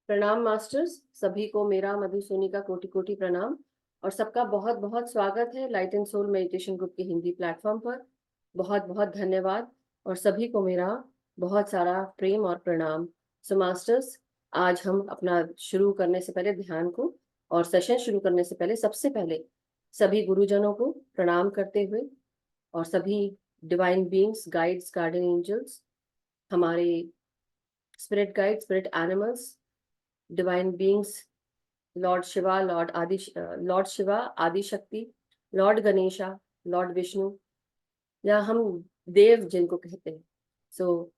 प्रणाम मास्टर्स। सभी को मेरा मधुसूनी का कोटि कोटि प्रणाम और सबका बहुत बहुत स्वागत है light and soul meditation group के हिंदी प्लेटफॉर्म पर। बहुत बहुत धन्यवाद और सभी को मेरा बहुत सारा प्रेम और प्रणाम। सो मास्टर्स, आज हम अपना शुरू करने से पहले ध्यान को और सेशन शुरू करने से पहले सबसे पहले सभी गुरुजनों को प्रणाम करते हुए और सभी divine beings, guides, guardian angels, हमारे spirit guide, spirit animals, divine beings, Lord Shiva, Lord Shiva, Adi Shakti, Lord Ganesha, Lord Vishnu, या हम देव जिनको कहते हैं। सो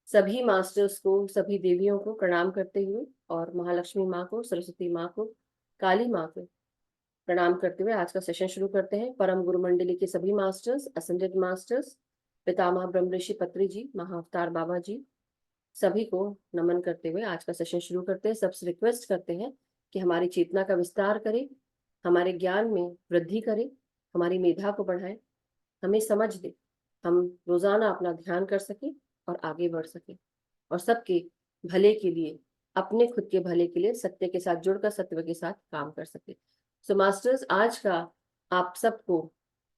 सभी मास्टर्स को, सभी देवियों को प्रणाम करते हुए और महालक्ष्मी माँ को, सरस्वती माँ को, काली माँ को प्रणाम करते हुए आज का सेशन शुरू करते हैं। परम गुरु मंडली के सभी मास्टर्स, असेंडेड मास्टर्स, पितामह ब्रह्म ऋषि पत्री जी, महाअवतार बाबा जी, सभी को नमन करते हुए आज का सेशन शुरू करते हैं। सबसे रिक्वेस्ट करते हैं कि हमारी चेतना का विस्तार करें, हमारे ज्ञान में वृद्धि करें, हमारी मेधा को बढ़ाएं, हमें समझ दे, हम रोजाना अपना ध्यान कर सकें और आगे बढ़ सकें और सबके भले के लिए, अपने खुद के भले के लिए सत्य के साथ जुड़कर सत्य के साथ काम कर सके। सो मास्टर्स, आज का आप सबको,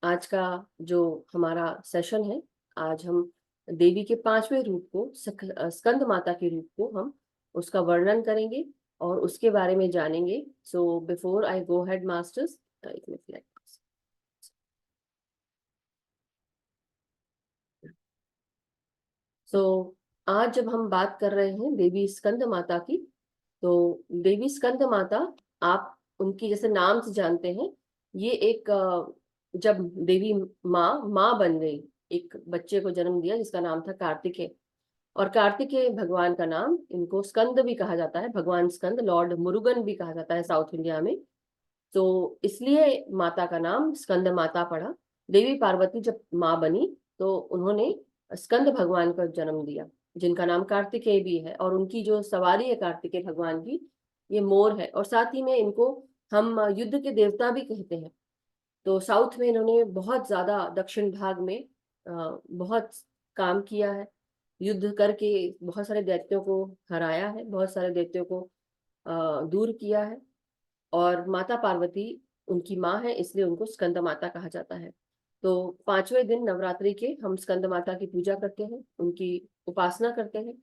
आज का जो हमारा सेशन है, आज हम देवी के 5वें रूप को, स्कंद माता के रूप को हम उसका वर्णन करेंगे और उसके बारे में जानेंगे। So before I go head masters, एक मिनट। सो आज जब हम बात कर रहे हैं देवी स्कंद माता की, तो देवी स्कंद माता, आप उनकी जैसे नाम से जानते हैं, ये एक जब देवी माँ बन गई, एक बच्चे को जन्म दिया जिसका नाम था कार्तिकेय। और कार्तिकेय भगवान का नाम, इनको स्कंद भी कहा जाता है, भगवान स्कंद, लॉर्ड मुरुगन भी कहा जाता है साउथ इंडिया में। तो इसलिए माता का नाम स्कंद माता पड़ा। देवी पार्वती जब माँ बनी तो उन्होंने स्कंद भगवान का जन्म दिया, जिनका नाम कार्तिकेय भी है। और उनकी जो सवारी है कार्तिकेय भगवान की, ये मोर है। और साथ ही में इनको हम युद्ध के देवता भी कहते हैं। तो साउथ में इन्होंने बहुत ज्यादा, दक्षिण भाग में बहुत काम किया है, युद्ध करके बहुत सारे दैत्यों को हराया है, बहुत सारे दैत्यों को दूर किया है। और माता पार्वती उनकी माँ है, इसलिए उनको स्कंद माता कहा जाता है। तो 5वें दिन नवरात्रि के हम स्कंद माता की पूजा करते हैं, उनकी उपासना करते हैं।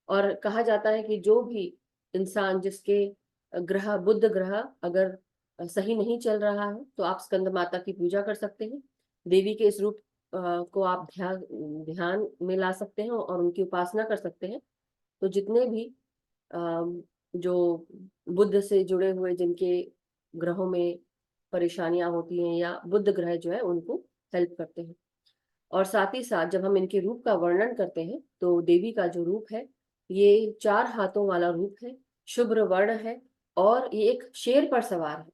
और कहा जाता है कि जो भी इंसान, जिसके ग्रह, बुध ग्रह अगर सही नहीं चल रहा है, तो आप स्कंद माता की पूजा कर सकते हैं। देवी के इस रूप को आप ध्यान ध्यान में ला सकते हैं और उनकी उपासना कर सकते हैं। तो जितने भी जो बुद्ध से जुड़े हुए, जिनके ग्रहों में परेशानियां होती हैं, या बुद्ध ग्रह जो है उनको हेल्प करते हैं। और साथ ही साथ जब हम इनके रूप का वर्णन करते हैं, तो देवी का जो रूप है, ये 4 हाथों वाला रूप है, शुभ्र वर्ण है, और ये एक शेर पर सवार है।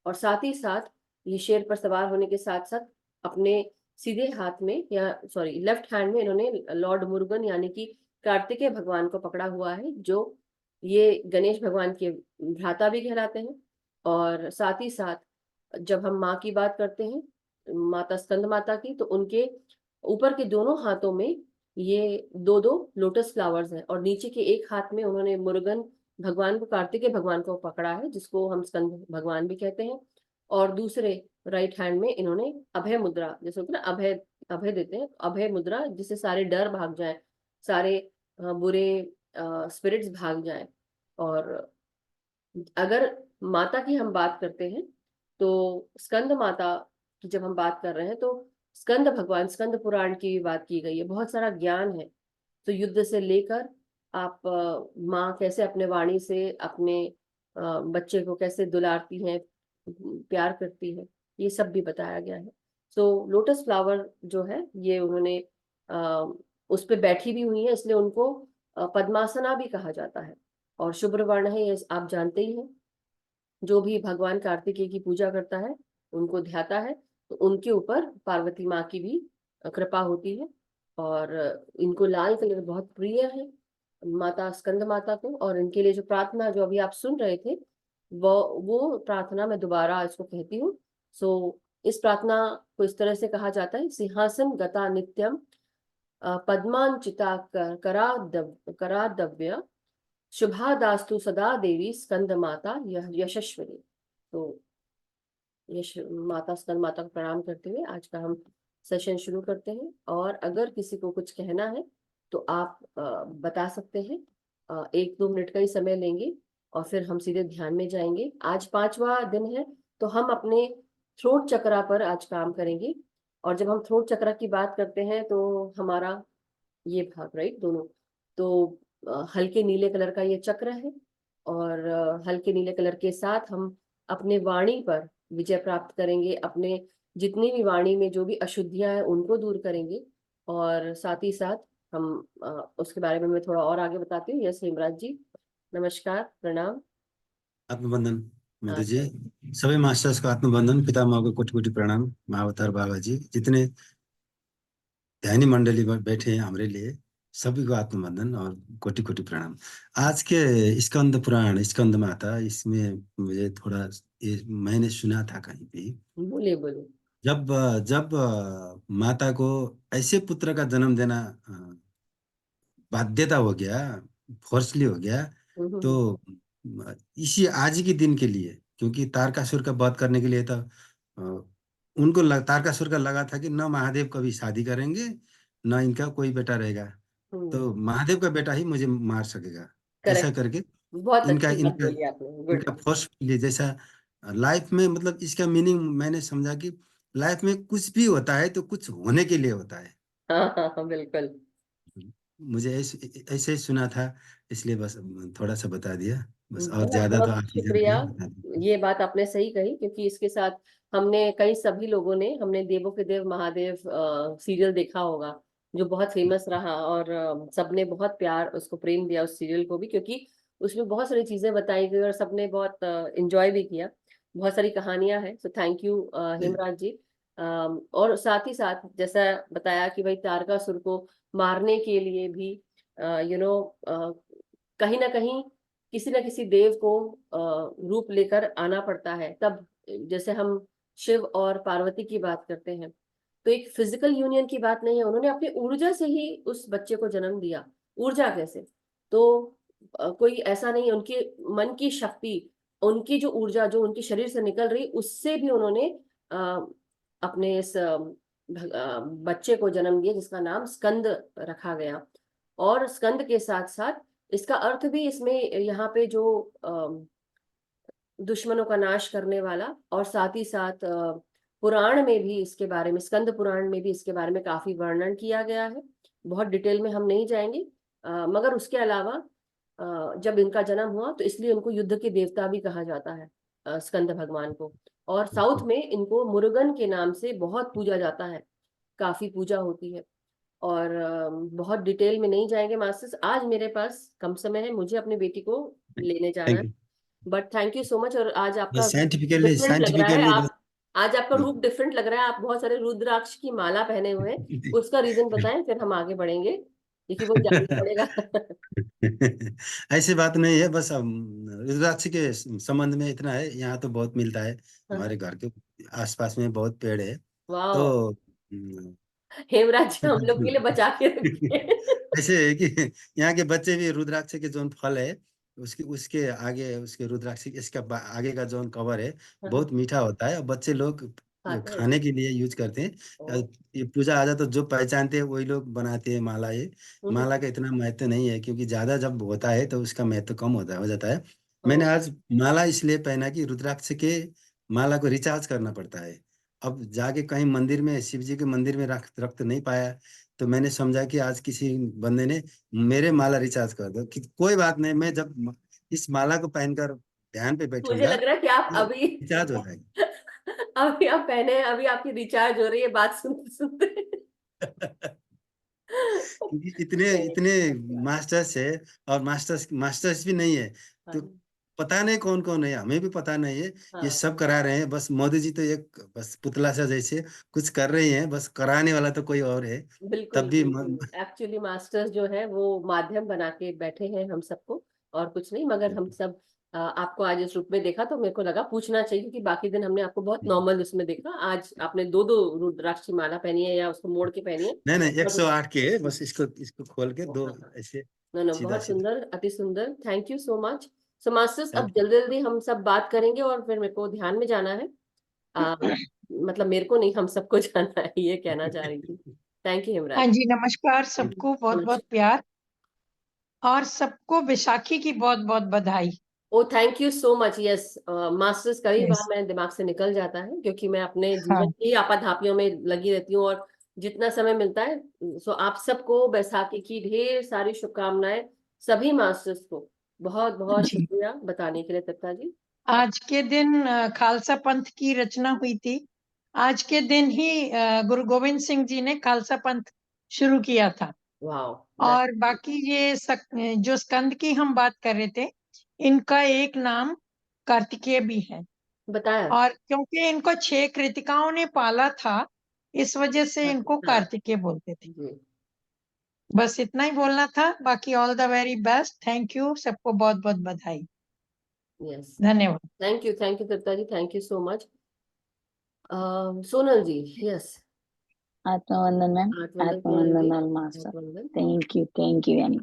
और साथ ही साथ ये शेर पर सवार होने के साथ साथ अपने सीधे हाथ में, या सॉरी लेफ्ट हैंड में, इन्होंने लॉर्ड मुरुगन यानी कि कार्तिकेय भगवान को पकड़ा हुआ है, जो ये गणेश भगवान के भ्राता भी कहलाते हैं। और साथ ही साथ जब हम माँ की बात करते हैं, माता स्कंद माता की, तो उनके ऊपर के दोनों हाथों में ये दो दो लोटस फ्लावर्स हैं, और नीचे के एक हाथ में उन्होंने मुरुगन भगवान को, कार्तिकेय भगवान को पकड़ा है, जिसको हम स्कंद भगवान भी कहते हैं। और दूसरे राइट हैंड में इन्होंने अभय मुद्रा, जैसे होता है ना, अभय अभय देते हैं, अभय मुद्रा, जिससे सारे डर भाग जाए, सारे बुरे स्पिरिट्स भाग जाए। और अगर माता की हम बात करते हैं, तो स्कंद माता की जब हम बात कर रहे हैं, तो स्कंद भगवान, स्कंद पुराण की बात की गई है, बहुत सारा ज्ञान है। तो युद्ध से लेकर आप माँ कैसे अपने वाणी से अपने बच्चे को कैसे दुलारती हैं, प्यार करती है, ये सब भी बताया गया है। सो लोटस फ्लावर जो है, ये उन्होंने उस पे बैठी भी हुई है, इसलिए उनको पद्मासना भी कहा जाता है। और शुभ्र वर्ण है, ये आप जानते ही हैं। जो भी भगवान कार्तिकेय की पूजा करता है, उनको ध्याता है, तो उनके ऊपर पार्वती माँ की भी कृपा होती है। और इनको लाल कलर बहुत प्रिय है, माता स्कंद माता को। और इनके लिए जो प्रार्थना जो अभी आप सुन रहे थे, वो प्रार्थना मैं दोबारा इसको कहती हूँ। सो इस प्रार्थना को इस तरह से कहा जाता है: सिंहासन गता नित्यम, पद्मांचिता करादव्य, शुभा दास्तु सदा देवी स्कंद माता यशस्विनी। तो यश माता स्कंद माता को प्रणाम करते हुए आज का हम सेशन शुरू करते हैं। और अगर किसी को कुछ कहना है तो आप बता सकते हैं। 1-2 मिनट का ही समय लेंगे और फिर हम सीधे ध्यान में जाएंगे। आज 5वां दिन है, तो हम अपने थ्रोट चक्रा पर आज काम करेंगे। और जब हम थ्रोट चक्रा की बात करते हैं तो हमारा ये भाग, राइट, दोनों, तो हल्के नीले कलर का ये चक्र है। और हल्के नीले कलर के साथ हम अपने वाणी पर विजय प्राप्त करेंगे। अपने जितनी भी वाणी में जो भी अशुद्धियां हैं उनको दूर करेंगे। और साथ ही साथ हम उसके बारे में मैं थोड़ा और आगे बताती हूँ। यस हेमराज जी, नमस्कार, प्रणाम। आत्मबंधन मधु हाँ जी। सर। सभी मास्टर्स को आत्मबंधन, पितामह को कोटि कोटि प्रणाम। महावतार बाबा जी, जितने ध्यानी मंडली में बैठे हैं हमारे लिए, सभी को आत्मबंधन और कोटि कोटि प्रणाम। आज के स्कंद पुराण, स्कंद माता, इसमें मुझे थोड़ा, ये मैंने सुना था कहीं पे, बोलिए बोलिए। जब जब माता को ऐसे पुत्र का जन्म देना बाध्यता हो गया, फोर्सली हो गया, हम्म। तो इसी आज के दिन के लिए, क्योंकि तारकासुर का वध करने के लिए तो उनको तारकासुर का लगा था कि न महादेव कभी शादी करेंगे, न इनका कोई बेटा रहेगा, तो महादेव का बेटा ही मुझे मार सकेगा, ऐसा करेक्ट। करके बहुत इनका अच्छी बात इनका बोली आपने, गुड। इनका फोर्सफुली, जैसा लाइफ में, मतलब इसका मीनिंग मैंने समझा कि लाइफ में कुछ भी होता है तो कुछ होने के लिए होता है। हाँ हाँ हाँ, बिल्कुल। मुझे ऐसे ऐसे ही सुना था, इसलिए बस थोड़ा सा बता दिया, बस, और बहुत ज्यादा तो बहुत आप ही जानते शुक्रिया। हैं, बता दीजिए। ये बात आपने सही कही, क्योंकि इसके साथ हमने कई सभी लोगों ने हमने देवों के देव महादेव सीरियल देखा होगा, जो बहुत फेमस रहा। और सबने बहुत प्यार उसको, प्रेम दिया उस सीरियल को भी, क्योंकि उसमें बहुत सारी चीजें बताई गई और सबने बहुत एंजॉय भी किया। बहुत सारी कहानियां हैं। सो थैंक यू हेमराज जी। और साथ ही साथ जैसा बताया कि भाई तारकासुर को मारने के लिए भी यू नो कहीं ना कहीं किसी न किसी देव को रूप लेकर आना पड़ता है। तब जैसे हम शिव और पार्वती की बात करते हैं, तो एक फिजिकल यूनियन की बात नहीं है, उन्होंने अपनी ऊर्जा से ही उस बच्चे को जन्म दिया। ऊर्जा कैसे? तो कोई ऐसा नहीं है, उनके मन की शक्ति, उनकी जो ऊर्जा जो उनके शरीर से निकल रही, उससे भी उन्होंने अ, अपने इस बच्चे को जन्म दिया, जिसका नाम स्कंद रखा गया। और स्कंद के साथ साथ इसका अर्थ भी इसमें यहाँ पे जो दुश्मनों का नाश करने वाला, और साथ ही साथ पुराण में भी इसके बारे में, स्कंद पुराण में भी इसके बारे में काफी वर्णन किया गया है। बहुत डिटेल में हम नहीं जाएंगे। मगर उसके अलावा जब इनका जन्म हुआ तो इसलिए उनको युद्ध के देवता भी कहा जाता है, स्कंद भगवान को। और साउथ में इनको मुरुगन के नाम से बहुत पूजा जाता है, काफी पूजा होती है। और बहुत डिटेल में नहीं जाएंगे मास्टर्स, आज मेरे पास कम समय है, मुझे अपनी बेटी को लेने जाना थैंक है। You. But thank you so much. और आज आपका बस साइंटिफिकली डिफरेंट लग रहा है, साइंटिफिकली बस। आप आज आपका रूप डिफरेंट लग रहा है, आप बहुत सारे रुद्राक्ष की माला पहने हुए हैं। उसका रीजन बताएं, फिर हम आगे बढ़ेंगे, क्योंकि वो जानना पड़ेगा। ऐसी बात नहीं है, बस रुद्राक्ष के संबंध में इतना है, यहाँ तो बहुत मिलता है, हमारे घर के आसपास में बहुत पेड़ है, वाह। तो हम्म, हेमराज जी, हम लोग के लिए बचा के रखिए। ऐसे है कि यहाँ के बच्चे भी रुद्राक्ष के जो फल है, उसके उसके आगे, उसके रुद्राक्ष इसका आगे का जो कवर है, बहुत मीठा होता है, और बच्चे लोग खाता है खाने इसको। के लिए यूज करते हैं। ओ, ये पूजा आजा तो जो पहचानते हैं वही लोग बनाते हैं माला। ये हम्म, माला का इतना महत्व नहीं है, क्योंकि ज्यादा जब होता है तो उसका महत्व कम होता है, हो जाता है। ओ, मैंने आज माला इसलिए पहना कि रुद्राक्ष के माला को रिचार्ज करना पड़ता है। अब जाके कहीं मंदिर में, शिव जी के मंदिर में रख रख तो नहीं पाया, तो मैंने समझा कि आज किसी बंदे ने मेरे माला रिचार्ज कर दो, कि कोई बात नहीं, मैं जब इस माला को पहनकर ध्यान पे मुझे बैठूंगा लग रहा है कि आप तो अभी रिचार्ज हो जाएगी। अभी आप पहने हैं, अभी आपकी रिचार्ज हो रही है बात सुनते सुनते। क्योंकि इतने नहीं, इतने अच्छी बात है। मास्टर्स है, और मास्टर्स मास्टर्स भी नहीं है, तो हाँ पता नहीं कौन कौन है, हमें भी पता नहीं है। ये हाँ, सब करा रहे हैं, बस मोदी जी तो एक बस पुतला सा जैसे कुछ कर रही हैं, बस कराने वाला तो कोई और है। बिल्कुल तब भी बिल्कुल। एक्चुअली मास्टर्स जो है वो माध्यम बना के बैठे हैं हम सबको, और कुछ नहीं। मगर हम सब आपको आज इस रूप में देखा तो मेरे को लगा पूछना चाहिए, क्योंकि बाकी दिन हमने आपको बहुत नॉर्मल उसमें देखा। आज आपने दो दो रुद्राक्ष की माला पहनी है, या उसको मोड़ के पहनी है। नहीं नहीं, बहुत 108 के है, बस इसको इसको खोल के दो हाँ, ऐसे नो नो, सीधा बहुत सीधा। सुंदर, अति सुंदर। Thank you so much. So masters, अब ओके। जल्दी जल्दी हम सब बात करेंगे, और फिर मेरे को ध्यान में जाना है। मतलब मेरे को नहीं, हम सबको जाना है, ये कहना चाह रही थी। थैंक यू हाँ हिमराज। जी, नमस्कार सबको, बहुत बहुत प्यार, और सबको बैसाखी की बहुत बहुत बधाई। Oh thank you so much. Yes masters, कई बार यस। मेरे दिमाग से निकल जाता है, क्योंकि मैं अपने हाँ जीवन की आपाधापियों में लगी रहती हूँ, और जितना समय मिलता है। सो आप सबको बैसाखी की ढेर सारी शुभकामनाएं, सभी मास्टर्स को। बहुत बहुत जी। शुक्रिया बताने के लिए तृप्ता जी। आज के दिन खालसा पंथ की रचना हुई थी। आज के दिन ही गुरु गोविंद सिंह जी ने खालसा पंथ शुरू किया था। वाह। और बाकी ये जो स्कंद की हम बात कर रहे थे, इनका एक नाम कार्तिकेय भी है। बताया। और क्योंकि इनको 6 कृतिकाओं ने पाला था, इस वजह से इनको हाँ कार्तिकेय बोलते थे। जी। बस इतना ही बोलना था। बाकी all the very best, thank you, सबको बहुत बहुत बधाई, यस। धन्यवाद। Thank you Tripta ji, thank you so much. Sonal ji. Yes. आत्मवंदन मैम। आठवंदन सोनल जी। आत्मवंदन मैम मास्टर। आठवंदन। थैंक यू यानी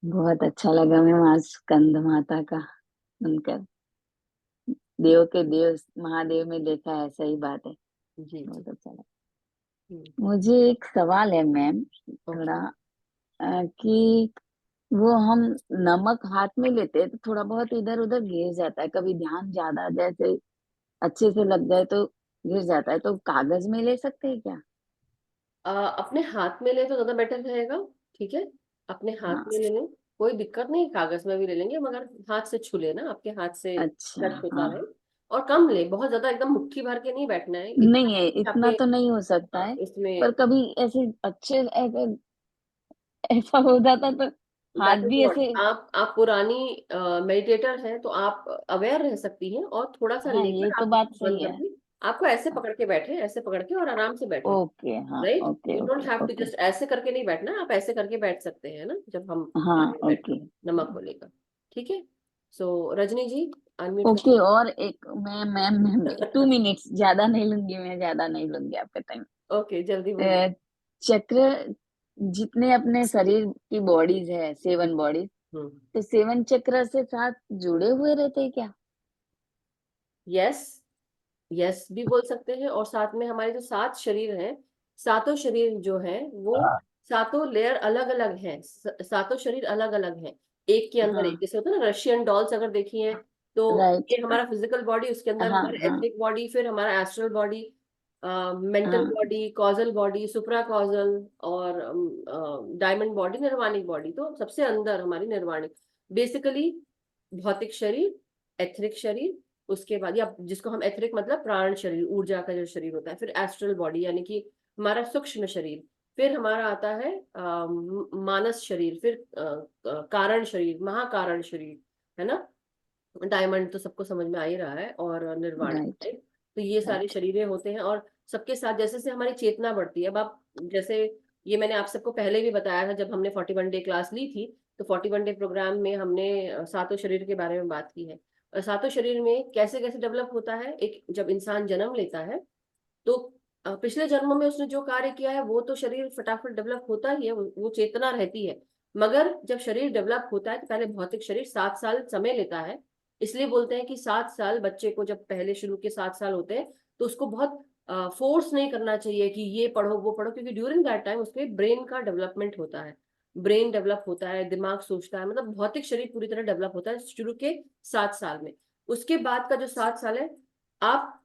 बहुत अच्छा लगा मैम आज स्कंद माता का सुनकर। देव के देव महादेव में देखा है, सही बात है। जी जी। बहुत अच्छा लगा। हम्म, मुझे एक सवाल है मैम, ओके। थोड़ा कि वो हम नमक हाथ में लेते हैं तो थोड़ा बहुत इधर उधर गिर जाता है, कभी ध्यान ज्यादा जैसे अच्छे से लग जाए तो गिर जाता है, तो कागज में ले सकते हैं क्या? अपने हाथ में ले तो ज्यादा बेटर रहेगा। ठीक है, अपने हाथ हाँ। में ले लें, कोई दिक्कत नहीं, कागज में भी ले लेंगे, मगर हाथ से छू लेना, आपके हाथ से अच्छा। टच होता हाँ। रहे। और कम ले, बहुत ज्यादा एकदम मुट्ठी भर के नहीं बैठना है, इतना नहीं है, कि इतना आपके तो नहीं हो सकता है। इसमें। पर कभी ऐसे अच्छे ऐसा हो जाता तो हाथ दैट इज भी व्हाट, ऐसे। आप पुरानी मेडिटेटर हैं, तो आप अवेयर रह सकती हैं, और थोड़ा सा हाँ, ये लेकर तो आप बात उसको बंद सही कर है। दी। आपको ऐसे पकड़ के बैठे, ऐसे पकड़ के और आराम से बैठे। ओके। हाँ। Right, okay you don't okay have to okay. Just ऐसे करके नहीं बैठना है, आप ऐसे करके बैठ सकते हैं ना, जब हम हाँ। बैठते ओके हैं, नमक को लेकर। ठीक है। सो रजनी जी, अनम्यूट ओके। कर। और एक मैं 2 मिनट्स ज्यादा नहीं लूंगी, मैं ज्यादा नहीं लूंगी आपका टाइम। ओके, जल्दी बोलिए। चक्र, जितने अपने शरीर की बॉडीज है, 7 बॉडीज, हम्म। तो 7 चक्र से साथ जुड़े हुए रहते हैं क्या? यस, यस भी बोल सकते हैं, और साथ में हमारे जो 7 शरीर हैं, सातों शरीर जो हैं वो सातों लेयर अलग अलग हैं, सातों शरीर अलग अलग हैं, एक के अंदर एक। हाँ। जैसे होता है ना रशियन डॉल्स, अगर देखी है तो राइट। ये हमारा फिजिकल बॉडी, उसके अंदर हाँ हमारा हाँ एथरिक बॉडी, फिर हमारा एस्ट्रल बॉडी, मेंटल हाँ। बॉडी, कॉजल बॉडी, सुप्रा कॉजल, और डायमंड बॉडी, निर्वाणिक बॉडी। तो सबसे अंदर हमारी निर्वाणिक, बेसिकली भौतिक शरीर, एथरिक शरीर, उसके बाद, या जिसको हम एथरिक मतलब प्राण शरीर, ऊर्जा का जो शरीर होता है, फिर एस्ट्रल बॉडी यानी कि हमारा सूक्ष्म शरीर, फिर हमारा आता है मानस शरीर, फिर कारण शरीर, महाकारण शरीर, है ना। डायमंड तो सबको समझ में आ ही रहा है, और निर्वाण, राइट right? तो ये सारे राइट। शरीरें होते हैं, और सबके साथ जैसे जैसे हमारी चेतना बढ़ती है। अब आप जैसे, ये मैंने आप सबको पहले भी बताया था जब हमने 41 डे क्लास ली थी, तो 41 डे प्रोग्राम में हमने सातों शरीर के बारे में बात की है। और सातों शरीर में कैसे कैसे डेवलप होता है, एक जब इंसान जन्म लेता है, तो पिछले जन्मों में उसने जो कार्य किया है वो तो शरीर फटाफट डेवलप होता ही है, वो चेतना रहती है। मगर जब शरीर डेवलप होता है तो पहले भौतिक शरीर 7 साल समय लेता है। इसलिए बोलते हैं कि 7 साल बच्चे को, जब पहले शुरू के 7 साल होते हैं, तो उसको बहुत फोर्स नहीं करना चाहिए कि ये पढ़ो वो पढ़ो, क्योंकि ड्यूरिंग दैट टाइम उसके ब्रेन का डेवलपमेंट होता है, ब्रेन डेवलप होता है, दिमाग सोचता है, मतलब भौतिक शरीर पूरी तरह डेवलप होता है शुरू के 7 साल में। उसके बाद का जो 7 साल है, आप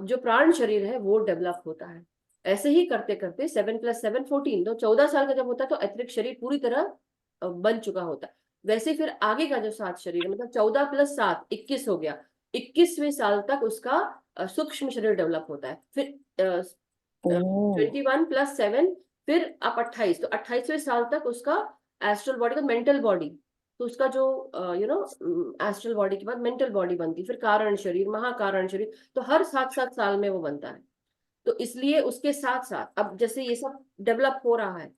जो प्राण शरीर है वो डेवलप होता है। ऐसे ही करते करते 7 + 7 14, तो 14 साल का जब होता है तो एथरिक शरीर पूरी तरह बन चुका होता है। वैसे फिर आगे का जो 7 शरीर है, मतलब 14 + 7 21 हो गया। 21वें साल तक उसका सूक्ष्म शरीर डेवलप होता है। फिर ओ। 21 + 7, फिर आप 28, तो 28वें साल तक उसका एस्ट्रल बॉडी, तो मेंटल बॉडी, तो उसका जो एस्ट्रल बॉडी के बाद मेंटल बॉडी बनती, फिर कारण शरीर, महाकारण शरीर, तो हर 7 7 साल में वो बनता है। तो इसलिए उसके साथ साथ अब जैसे ये सब डेवलप हो रहा है,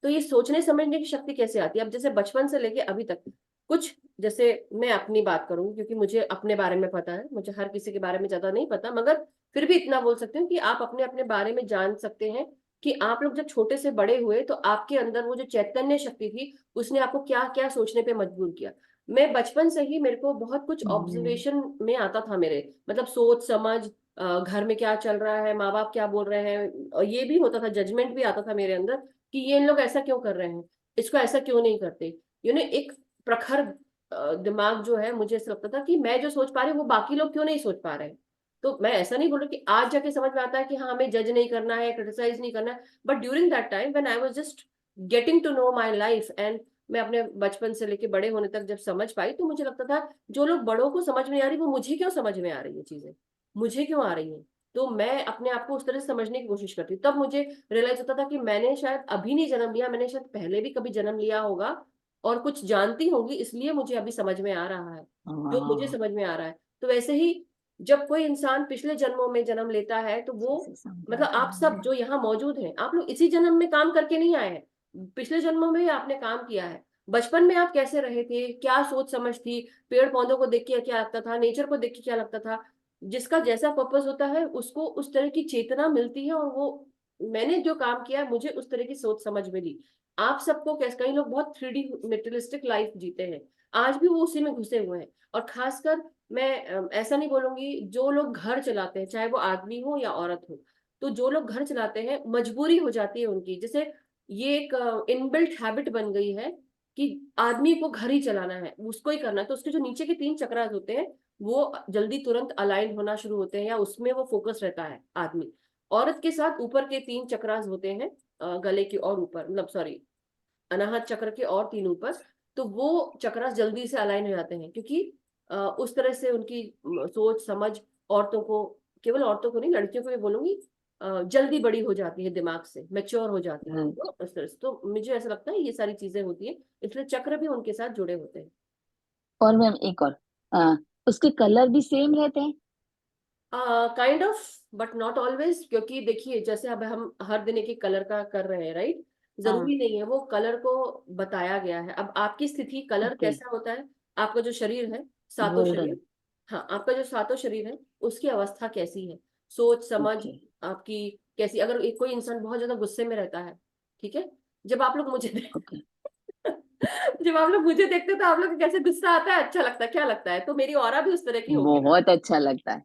तो ये सोचने समझने की शक्ति कैसे आती है, अब जैसे बचपन से लेके अभी तक कुछ, जैसे मैं अपनी बात करूं क्योंकि मुझे अपने बारे में पता है, मुझे हर किसी के बारे में ज्यादा नहीं पता, मगर फिर भी इतना बोल सकती हूँ कि आप अपने अपने बारे में जान सकते हैं कि आप लोग जब छोटे से बड़े हुए तो आपके अंदर वो जो चैतन्य शक्ति थी उसने आपको क्या क्या सोचने पे मजबूर किया। मैं बचपन से ही, मेरे को बहुत कुछ ऑब्जर्वेशन में आता था मेरे, मतलब सोच समझ, घर में क्या चल रहा है, माँ बाप क्या बोल रहे हैं, और ये भी होता था, जजमेंट भी आता था मेरे अंदर कि ये इन लोग ऐसा क्यों कर रहे हैं, इसको ऐसा क्यों नहीं करते। एक प्रखर दिमाग जो है, मुझे ऐसा लगता था कि मैं जो सोच पा रही हूँ वो बाकी लोग क्यों नहीं सोच पा रहे हैं। तो मैं ऐसा नहीं बोल रही कि आज जाके समझ में आता है कि हाँ हमें जज नहीं करना है, क्रिटिसाइज नहीं करना है, but during that time when I was just getting to know my life, and मैं अपने बचपन से लेके बड़े होने तक जब समझ पाई, तो मुझे लगता था जो लोग बड़ों को समझ में नहीं आ रही वो मुझे क्यों समझ में आ रही है चीजें, मुझे क्यों आ रही है। तो मैं अपने आप को उस तरह से समझने की कोशिश करती हूँ। तब मुझे रियलाइज होता था कि मैंने शायद अभी नहीं जन्म लिया, मैंने शायद पहले भी कभी जन्म लिया होगा और कुछ जानती होंगी, इसलिए मुझे अभी समझ में आ रहा है जो मुझे हाँ, समझ में आ रहा है। तो वैसे ही जब कोई इंसान पिछले जन्मों में जन्म लेता है तो वो, अच्छे से मतलब समझाते आप सब हैं। जो यहाँ मौजूद हैं, आप लोग इसी जन्म में काम करके नहीं आए हैं, पिछले जन्मों में भी आपने काम किया है। बचपन में आप कैसे रहे थे, क्या सोच समझ थी, पेड़ पौधों को देख के क्या लगता था, नेचर को देख के क्या लगता था, जिसका जैसा पर्पस होता है उसको उस तरह की चेतना मिलती है, और वो मैंने जो काम किया है मुझे उस तरह की सोच समझ मिली। आप सबको कैसे, कई लोग बहुत 3D मेटेरियलिस्टिक लाइफ जीते हैं, आज भी वो उसी में घुसे हुए हैं। और खासकर मैं ऐसा नहीं बोलूंगी, जो लोग घर चलाते हैं चाहे वो आदमी हो या औरत हो, तो जो लोग घर चलाते हैं मजबूरी हो जाती है उनकी, जैसे ये एक इनबिल्ट हैबिट बन गई है कि आदमी को घर ही चलाना है, उसको ही करना है, तो उसके जो नीचे के 3 चक्रास होते हैं वो जल्दी तुरंत अलाइन होना शुरू होते हैं, या उसमें वो फोकस रहता है आदमी। औरत के साथ ऊपर के 3 चक्रास होते हैं, गले के और ऊपर, मतलब सॉरी, अनाहत चक्र के और 3 ऊपर, तो वो चक्रास जल्दी से अलाइन हो जाते हैं, क्योंकि उस तरह से उनकी सोच समझ, औरतों को, केवल औरतों को नहीं लड़कियों को भी बोलूंगी, जल्दी बड़ी हो जाती है, दिमाग से मैच्योर हो जाती है, हम्म। तो उस तरह से तो मुझे ऐसा लगता है ये सारी चीजें होती है, इसलिए चक्र भी उनके साथ जुड़े होते हैं। और मैम एक और, आ, उसके कलर भी सेम रहते हैं? Kind of, but not always, क्योंकि देखिए जैसे अब हम हर दिन एक एक कलर का कर रहे हैं, राइट, हाँ। जरूरी नहीं है, वो कलर को बताया गया है। अब आपकी स्थिति, कलर ओके। कैसा होता है, आपका जो शरीर है, सातों गोल्डन। शरीर, हाँ आपका जो सातों शरीर है उसकी अवस्था कैसी है, सोच समझ ओके। आपकी कैसी। अगर एक कोई इंसान बहुत ज्यादा गुस्से में रहता है, ठीक है, जब आप लोग मुझे ओके। जब आप लोग मुझे देखते हो तो आप लोग को कैसे गुस्सा आता है, अच्छा लगता है, क्या लगता है, तो मेरी ऑरा भी उस तरह की होगी ना। बहुत अच्छा लगता है।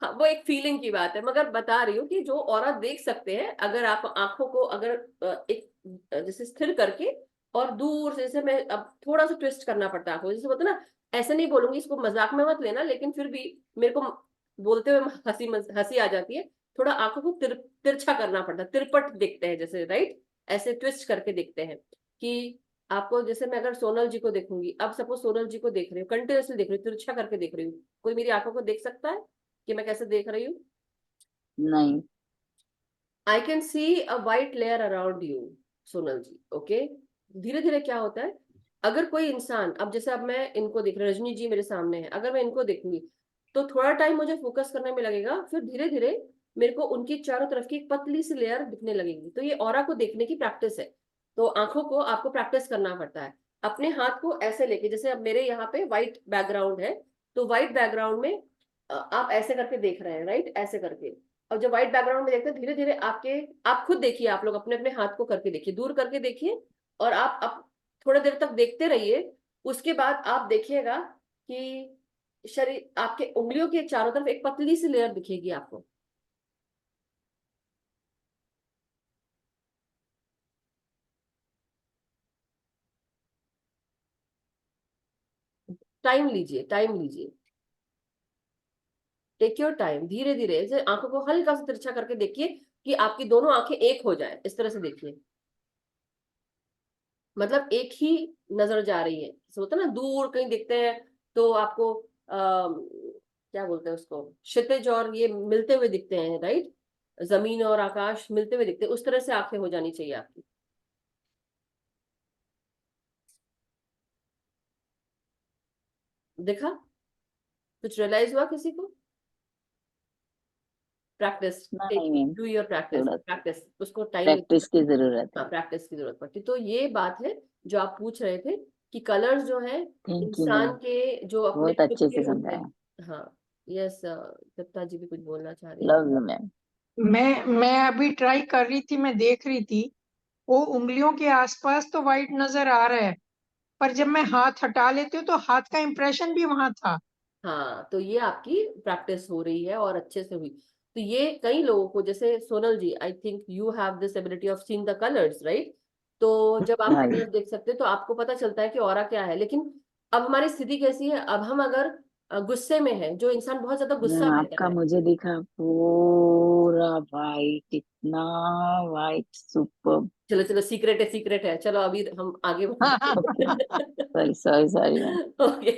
हाँ वो एक फीलिंग की बात है, मगर बता रही हूँ कि जो औरत देख सकते हैं, अगर आप आंखों को अगर एक जैसे स्थिर करके और दूर से, जैसे मैं अब थोड़ा सा ट्विस्ट करना पड़ता है आंखों को, जैसे बोलते हैं ना, ऐसे नहीं बोलूंगी, इसको मजाक में मत लेना, लेकिन फिर भी मेरे को बोलते हुए हंसी आ जाती है, थोड़ा आंखों को तिरछा करना पड़ता है, तिरपट देखते हैं जैसे, राइट, ऐसे ट्विस्ट करके देखते हैं कि आपको, जैसे मैं अगर सोनल जी को देखूंगी, अब सपोज सोनल जी को देख रही हूँ, कंटिन्यूसली देख रही हूँ, तिरछा करके देख रही हूँ, कोई मेरी आंखों को देख सकता है कि मैं कैसे देख रही हूँ। नहीं। I can see a white layer around you, Sonal ji, okay. धीरे धीरे क्या होता है, अगर कोई इंसान, अब जैसे अब मैं इनको देख रही हूँ, रजनी जी मेरे सामने है, अगर मैं इनको देखूंगी तो थोड़ा टाइम मुझे फोकस करने में लगेगा, फिर धीरे धीरे मेरे को उनकी चारों तरफ की एक पतली सी लेयर दिखने लगेगी, तो ये ऑरा को देखने की प्रैक्टिस है। तो आंखों को आपको प्रैक्टिस करना पड़ता है, अपने हाथ को ऐसे लेके, जैसे अब मेरे यहाँ पे व्हाइट बैकग्राउंड है, तो व्हाइट बैकग्राउंड में आप ऐसे करके देख रहे हैं, राइट, ऐसे करके। और जब व्हाइट बैकग्राउंड में देखते हैं, धीरे धीरे आपके, आप खुद देखिए, आप लोग अपने अपने हाथ को करके देखिए, दूर करके देखिए, और आप थोड़ा देर तक देखते रहिए। उसके बाद आप देखिएगा कि शरीर, आपके उंगलियों के चारों तरफ एक पतली सी लेयर दिखेगी आपको। टाइम लीजिए, टाइम लीजिए, टेक योर टाइम, धीरे धीरे ऐसे आंखों को हल्का सा तिरछा करके देखिए कि आपकी दोनों आंखें एक हो जाए, इस तरह से देखिए, मतलब एक ही नजर जा रही है, जैसे होता है ना दूर कहीं दिखते हैं तो आपको क्या बोलते हैं उसको, क्षितिज और ये मिलते हुए दिखते हैं, राइट, जमीन और आकाश मिलते हुए दिखते हैं, उस तरह से आंखें हो जानी चाहिए आपकी। देखा, कुछ रियलाइज हुआ किसी को? प्रैक्टिस, टेक, नहीं मैम, डू योर प्रैक्टिस, थोड़ा प्रैक्टिस, उसको टाइम, प्रैक्टिस की जरूरत हाँ है। प्रैक्टिस की जरूरत पड़ती, तो ये बात है जो आप पूछ रहे थे कि कलर्स जो है थैंक यू इंसान मैम, के जो अपने बहुत खुद अच्छे के से होते हैं। समझाया। हाँ, यस, दत्ता जी भी कुछ बोलना चाह रही थी। Love you ma'am. मैं अभी ट्राई कर रही थी, मैं देख रही थी, वो उंगलियों के आसपास तो वाइट नजर आ रहा है, पर जब मैं हाथ हटा लेती हूँ तो हाथ का इम्प्रेशन भी वहां था। हाँ, तो ये आपकी प्रैक्टिस हो रही है और अच्छे से हुई। तो ये कई लोगों को, जैसे Sonal ji, I think you have this ability of seeing the colours, right? तो जब आप हाँ जी कलर्स देख सकते हैं तो आपको पता चलता है कि ऑरा क्या है। लेकिन अब हमारी स्थिति कैसी है, अब हम अगर गुस्से में है, जो इंसान बहुत ज्यादा गुस्सा मैम, रहता आपका है। मुझे दिखा पूरा वाइट, इतना वाइट, सुपर। चलो चलो, सीक्रेट है, सीक्रेट है, चलो अभी हम आगे ओके, बढ़ते sorry sorry sorry ma'am. Okay.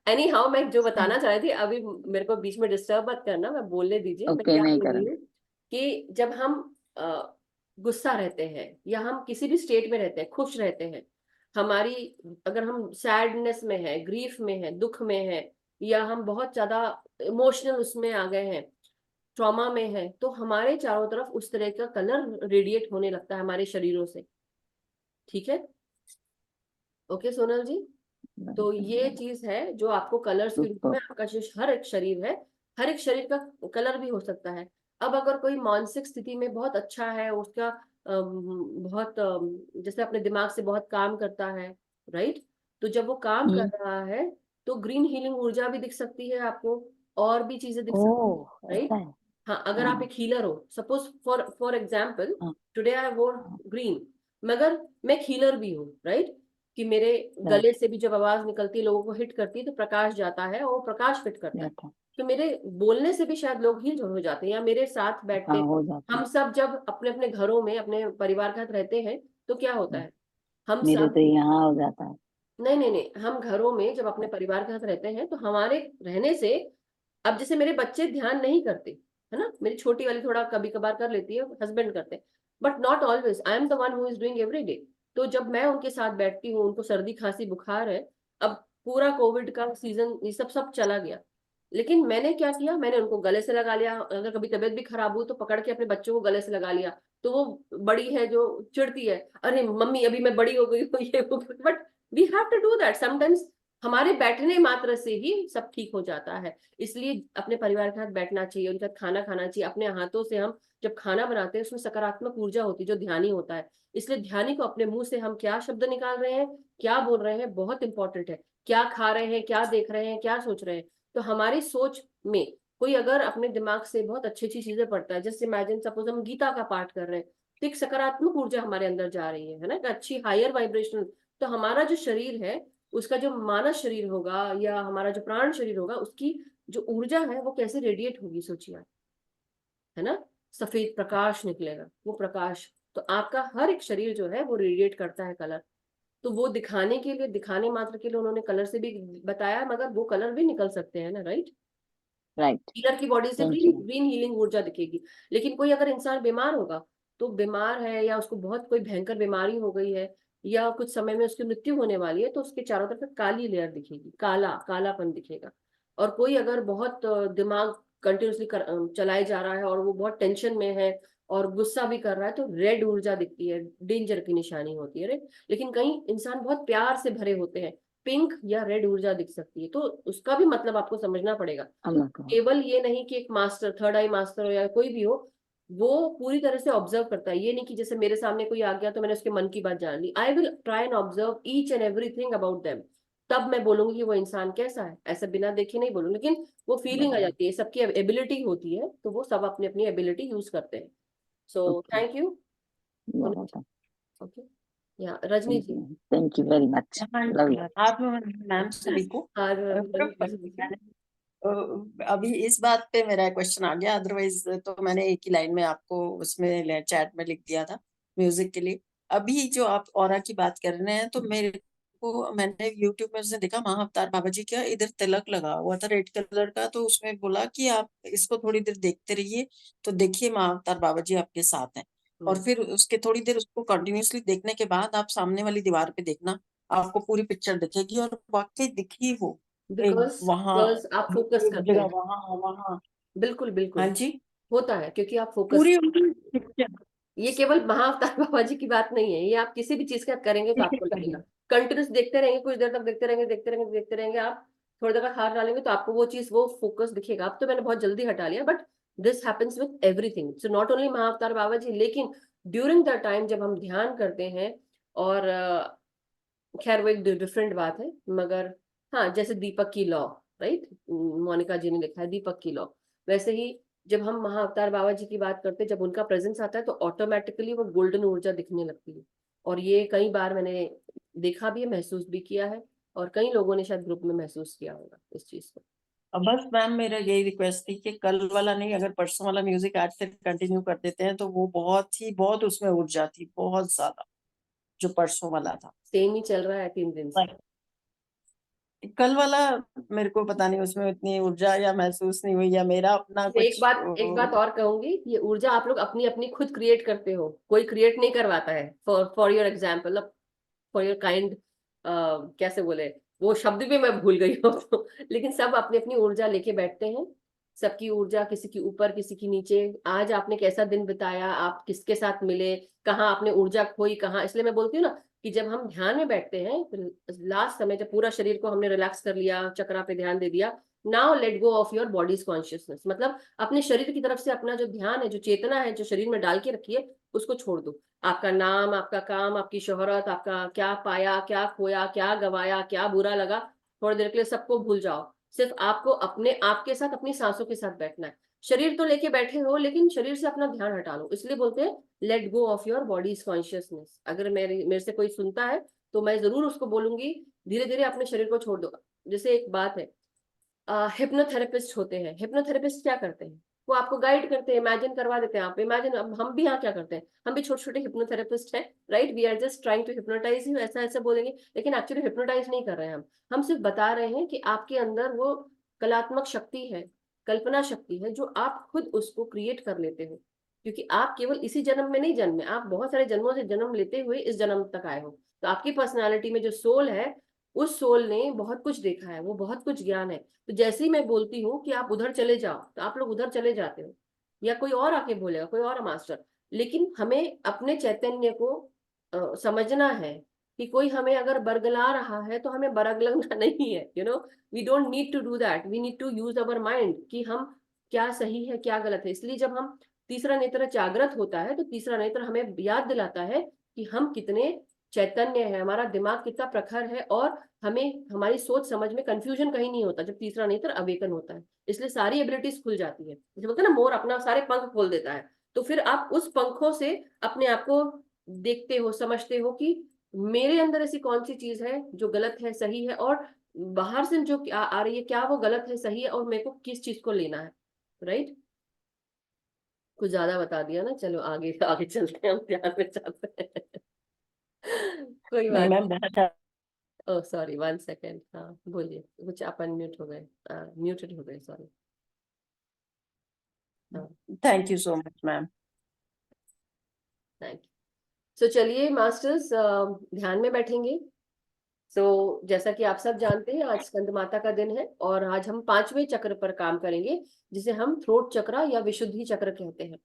Any how, मैं जो बताना चाह रही थी, अभी मेरे को बीच में डिस्टर्ब मत करना, मैं बोलने दीजिए। मैं ओके, क्या नहीं बोल रही करूँ। हूँ कि जब हम गुस्सा रहते हैं या हम किसी भी स्टेट में रहते हैं, खुश रहते हैं, हमारी, अगर हम सैडनेस में है, ग्रीफ में है, दुख में है, या हम बहुत ज्यादा इमोशनल उसमें आ गए हैं, ट्रॉमा में है, तो हमारे चारों तरफ उस तरह का कलर रेडिएट होने लगता है हमारे शरीरों से। ठीक है? ओके सोनल जी, तो ये चीज है जो आपको कलर्स के रूप सुपर। में, आपका जो हर एक शरीर है, हर एक शरीर का कलर भी हो सकता है। अब अगर कोई मानसिक स्थिति में बहुत अच्छा है, उसका बहुत जैसे अपने दिमाग से बहुत काम करता है, राइट? तो जब वो काम कर रहा है तो ग्रीन हीलिंग ऊर्जा भी दिख सकती है आपको, और भी चीजें दिख सकती है, ओह, ऐसा राइट? है। हाँ, अगर आप हाँ एक हीलर हो, सपोज फॉर एग्जाम्पल, हाँ। टुडे आई वोर ग्रीन, मगर मैं एक हीलर भी हूँ, राइट? कि मेरे राइट, गले से भी जब आवाज निकलती है, लोगों को हिट करती है, तो प्रकाश जाता है और प्रकाश फिट करता है। जाता है। तो मेरे बोलने से भी शायद लोग हील हो जाते हैं, या मेरे साथ बैठते हाँ, हैं। हो जाता हम है। सब जब अपने अपने घरों में अपने परिवार के साथ रहते हैं तो क्या होता है, हम मेरे सब, तो यहाँ हो जाता है। नहीं नहीं नहीं, हम घरों में जब अपने परिवार के साथ रहते हैं तो हमारे रहने से, अब जैसे मेरे बच्चे ध्यान नहीं करते, है ना, मेरी छोटी वाली थोड़ा कभी कभार कर लेती है, हस्बैंड करते हैं, but not always, I am the one who is doing every day. तो जब मैं उनके साथ बैठती हूँ, उनको सर्दी खांसी बुखार है, अब पूरा कोविड का सीजन ये सब सब चला गया, लेकिन मैंने क्या किया, मैंने उनको गले से लगा लिया, अगर कभी तबीयत भी खराब हुई तो पकड़ के अपने बच्चों को गले से लगा लिया। तो वो बड़ी है जो चिढ़ती है, अरे मम्मी अभी मैं बड़ी हो गई हूँ, ये वो, but we have to do that sometimes. हमारे बैठने मात्र से ही सब ठीक हो जाता है। इसलिए अपने परिवार के साथ बैठना चाहिए, उनके साथ खाना खाना चाहिए। अपने हाथों से हम जब खाना बनाते हैं उसमें सकारात्मक ऊर्जा होती है, जो ध्यानी होता है। इसलिए ध्यानी को अपने मुंह से हम क्या शब्द निकाल रहे हैं, क्या बोल रहे हैं, बहुत इंपॉर्टेंट है। क्या खा रहे हैं, क्या देख रहे हैं, क्या सोच रहे हैं। तो हमारी सोच में कोई अगर अपने दिमाग से बहुत अच्छी अच्छी चीजें पढ़ता है, जैसे इमेजिन सपोज हम गीता का पाठ कर रहे हैं, तो एक सकारात्मक ऊर्जा हमारे अंदर जा रही है ना, एक अच्छी हायर वाइब्रेशनल। तो हमारा जो शरीर है, उसका जो मानस शरीर होगा या हमारा जो प्राण शरीर होगा, उसकी जो ऊर्जा है वो कैसे रेडिएट होगी, सोचिए आप, है ना? सफेद प्रकाश निकलेगा, वो प्रकाश। तो आपका हर एक शरीर जो है वो रेडिएट करता है कलर। तो वो दिखाने के लिए, दिखाने मात्र के लिए उन्होंने कलर से भी बताया, मगर वो कलर भी निकल सकते हैं ना, राइट? राइट। हीलर की बॉडी से thank green you. Green healing ऊर्जा दिखेगी। लेकिन कोई अगर इंसान बीमार होगा, तो बीमार है या उसको बहुत कोई भयंकर बीमारी हो गई है, या कुछ समय में उसकी मृत्यु होने वाली है, तो उसके चारों तरफ एक काली लेयर दिखेगी, काला कालापन दिखेगा। और कोई अगर बहुत दिमाग कंटिन्यूसली चलाए जा रहा है और वो बहुत टेंशन में है और गुस्सा भी कर रहा है, तो रेड ऊर्जा दिखती है, डेंजर की निशानी होती है, राइट? लेकिन कई इंसान बहुत प्यार से भरे होते हैं, पिंक या रेड ऊर्जा दिख सकती है। तो उसका भी मतलब आपको समझना पड़ेगा। अल्लाह का। केवल ये नहीं कि एक मास्टर, थर्ड आई मास्टर हो या कोई भी हो, वो पूरी तरह से ऑब्जर्व करता है। ये नहीं कि जैसे मेरे सामने कोई आ गया तो मैंने उसके मन की बात जान ली। I will try and observe each and everything about them, तब मैं बोलूंगी कि वो इंसान कैसा है। ऐसा बिना देखे नहीं बोलूंगी, लेकिन वो फीलिंग आ जाती है, सबकी एबिलिटी होती है, तो वो सब अपनी अपनी एबिलिटी यूज करते हैं। So okay, thank you. You are welcome. Okay, yeah Rajni ji. Thank you very much. हाँ लव यू। आप मैम सभी को और मैंने अभी इस बात पे मेरा क्वेश्चन आ गया, अदरवाइज तो मैंने एक ही लाइन में आपको उसमें चैट में लिख दिया था म्यूजिक के लिए। अभी जो आप ऑरा की बात कर रहे हैं, तो मेरे को, मैंने यूट्यूब में उसने देखा महाअवतार बाबा जी का इधर तिलक लगा हुआ था रेड कलर का, तो उसमें बोला कि आप इसको थोड़ी देर देखते रहिए, तो देखिए महाअवतार बाबा जी आपके साथ हैं। और फिर उसके थोड़ी देर उसको कंटिन्यूअसली देखने के बाद आप सामने वाली दीवार पे देखना, आपको पूरी पिक्चर दिखेगी, और वाकई दिखी वो बिकॉज वहां आप फोकस एक करते जगह हैं। वहां वहां। बिल्कुल हाँ बिल्कुल जी, होता है, क्योंकि आप फोकस, पूरी उनकी पिक्चर ये केवल महाअवतार बाबा जी की बात नहीं है, ये आप किसी भी चीज का करेंगे तो आपको लगेगा। कंटिन्यूस देखते रहेंगे, कुछ देर तक देखते रहेंगे आप, थोड़ी देर बाद हाथ डालेंगे तो आपको वो चीज, वो फोकस दिखेगा। अब तो मैंने बहुत जल्दी हटा लिया, but this happens with everything. So not only Mahavatar Baba ji, लेकिन ड्यूरिंग द टाइम जब हम ध्यान करते हैं, और खैर वो एक डिफरेंट बात है, मगर हाँ, जैसे दीपक की लॉ, राइट, मोनिका जी ने लिखा है दीपक की लॉ, वैसे ही जब हम महाअवतार बाबा जी की बात करते हैं, जब उनका प्रेजेंस आता है तो ऑटोमेटिकली वो गोल्डन ऊर्जा दिखने लगती है। और ये कई बार मैंने देखा भी है, महसूस भी किया है, और कई लोगों ने शायद ग्रुप में महसूस किया होगा इस चीज को। अब बस मैम मेरा यही रिक्वेस्ट थी कि कल वाला नहीं, अगर परसों वाला म्यूजिक आज से कंटिन्यू कर देते हैं तो वो बहुत उसमें ऊर्जा थी, बहुत ज्यादा, जो परसों वाला था। सेम ही चल रहा है 3 दिन से। कल वाला मेरे को पता नहीं उसमें इतनी ऊर्जा या महसूस नहीं हुई, या मेरा अपना मैं कुछ एक बात और कहूंगी, ये ऊर्जा आप लोग अपनी अपनी खुद क्रिएट करते हो, कोई क्रिएट नहीं करवाता है। For your example, for your kind, कैसे बोले, वो शब्द भी मैं भूल गई हूँ तो, लेकिन सब अपनी अपनी ऊर्जा लेके बैठते हैं। सबकी ऊर्जा किसी की ऊपर, किसी की नीचे। आज आपने कैसा दिन बिताया, आप किसके साथ मिले, कहाँ आपने ऊर्जा खोई, कहाँ। इसलिए मैं बोलती हूँ ना कि जब हम ध्यान में बैठते हैं, लास्ट समय जब पूरा शरीर को हमने रिलैक्स कर लिया, चक्रा पे ध्यान दे दिया, now let go of your bodies consciousness, मतलब अपने शरीर की तरफ से अपना जो ध्यान है, जो चेतना है, जो शरीर में डाल के रखी है, उसको छोड़ दो। आपका नाम, आपका काम, आपकी शोहरत, आपका क्या पाया, क्या खोया, क्या गवाया, क्या बुरा लगा, थोड़ी देर के लिए सबको भूल जाओ। सिर्फ आपको अपने आप के साथ, अपनी सांसों के साथ बैठना है। शरीर तो लेके बैठे हो, लेकिन शरीर से अपना ध्यान हटा लो। इसलिए बोलते हैं let go of your bodies consciousness. अगर मेरे से कोई सुनता है तो मैं जरूर उसको बोलूंगी, धीरे धीरे अपने शरीर को छोड़ दो। जैसे एक बात है, हिप्नोथेरेपिस्ट होते हैं, हिप्नोथेरेपिस्ट क्या करते हैं, वो आपको गाइड करते हैं, इमेजिन करवा देते हैं। आप इमेजिन, हम भी यहाँ क्या करते हैं, हम भी छोटे छोटे हिप्नोथेरेपिस्ट हैं, right, we are just trying to hypnotise you, ऐसा ऐसा बोलेंगे, लेकिन एक्चुअली हिप्नोटाइज नहीं कर रहे हैं हम सिर्फ बता रहे हैं कि आपके अंदर वो कलात्मक शक्ति है, कल्पना शक्ति है, जो आप खुद उसको क्रिएट कर लेते हो। क्योंकि आप केवल इसी जन्म में नहीं जन्मे, आप बहुत सारे जन्मों से जन्म लेते हुए इस जन्म तक आए हो। तो आपकी पर्सनैलिटी में जो सोल है, उस सोल ने बहुत कुछ देखा है, वो बहुत कुछ ज्ञान है। तो जैसे ही मैं बोलती हूँ कि आप उधर चले जाओ, तो आप लोग उधर चले जाते हो, या कोई और आके बोलेगा, कोई और मास्टर। लेकिन हमें अपने चैतन्य को समझना है कि कोई हमें अगर बरगला रहा है तो हमें बरगलना नहीं है, we don't need to do that, we need to use our mind कि हम क्या सही है, क्या गलत है। इसलिए जब हम तीसरा नेत्र जागृत होता है, तो तीसरा नेत्र हमें याद दिलाता है कि हम कितने चैतन्य है, हमारा दिमाग कितना प्रखर है, और हमें हमारी सोच समझ में कंफ्यूजन कहीं नहीं होता जब तीसरा नेत्र अवेकन होता है। इसलिए सारी एबिलिटीज खुल जाती है। जैसे बोलते हैं ना, मोर अपना सारे पंख खोल देता है, तो फिर आप उस पंखों से अपने आप को देखते हो, समझते हो कि मेरे अंदर ऐसी कौन सी चीज है जो गलत है, सही है, और बाहर से जो आ रही है, क्या वो गलत है, सही है, और मेरे को किस चीज को लेना है, राइट। कुछ ज्यादा बता दिया ना, चलो आगे आगे चलते हैं, हम ध्यान में जाते हैं। कोई नहीं बात मैम, बहुत ओह सॉरी, 1 सेकेंड, हाँ बोलिए, कुछ आप अनम्यूट हो गए, म्यूटेड हो गए, सॉरी। हाँ, thank you so much ma'am. Thank you. So चलिए मास्टर्स, ध्यान में बैठेंगे। सो जैसा कि आप सब जानते हैं, आज स्कंद माता का दिन है, और आज हम 5वें चक्र पर काम करेंगे, जिसे हम थ्रोट चक्र या विशुद्धि चक्र कहते हैं।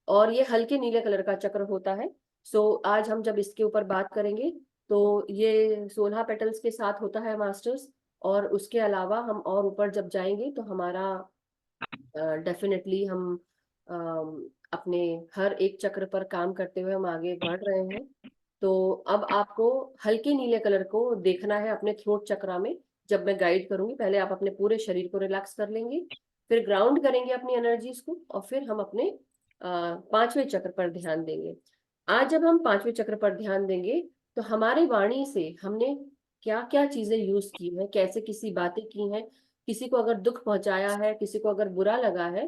और ये हल्के नीले कलर का चक्र होता है। सो आज हम जब इसके ऊपर बात करेंगे, तो ये 16 पेटल्स के साथ होता है मास्टर्स। और उसके अलावा हम और ऊपर जब जाएंगे तो हमारा डेफिनेटली हम अपने हर एक चक्र पर काम करते हुए हम आगे बढ़ रहे हैं। तो अब आपको हल्के नीले कलर को देखना है अपने थ्रोट चक्रा में। जब मैं गाइड करूंगी, पहले आप अपने पूरे शरीर को रिलैक्स कर लेंगे, फिर ग्राउंड करेंगे अपनी एनर्जीज को, और फिर हम अपने 5वें चक्र पर ध्यान देंगे। आज जब हम 5वें चक्र पर ध्यान देंगे, तो हमारे वाणी से हमने क्या क्या चीजें यूज की हैं, कैसे किसी बातें की हैं, किसी को अगर दुख पहुंचाया है, किसी को अगर बुरा लगा है,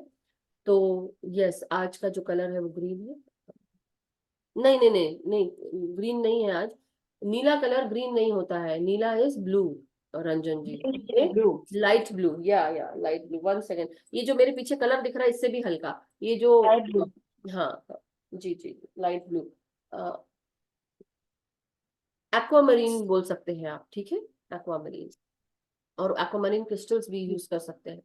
तो यस, आज का जो कलर है वो ग्रीन है। नहीं नहीं नहीं नहीं, ग्रीन नहीं है आज। नीला कलर ग्रीन नहीं होता है, नीला is blue, Ranjan ji. Blue. Light blue, या लाइट ब्लू। 1 सेकेंड, ये जो मेरे पीछे कलर दिख रहा है इससे भी हल्का, ये जो, ब्लू। हाँ जी जी, लाइट ब्लू, एक्वामरीन बोल सकते हैं आप, ठीक है, एक्वामरीन। और एक्वामरीन क्रिस्टल्स भी यूज कर सकते हैं।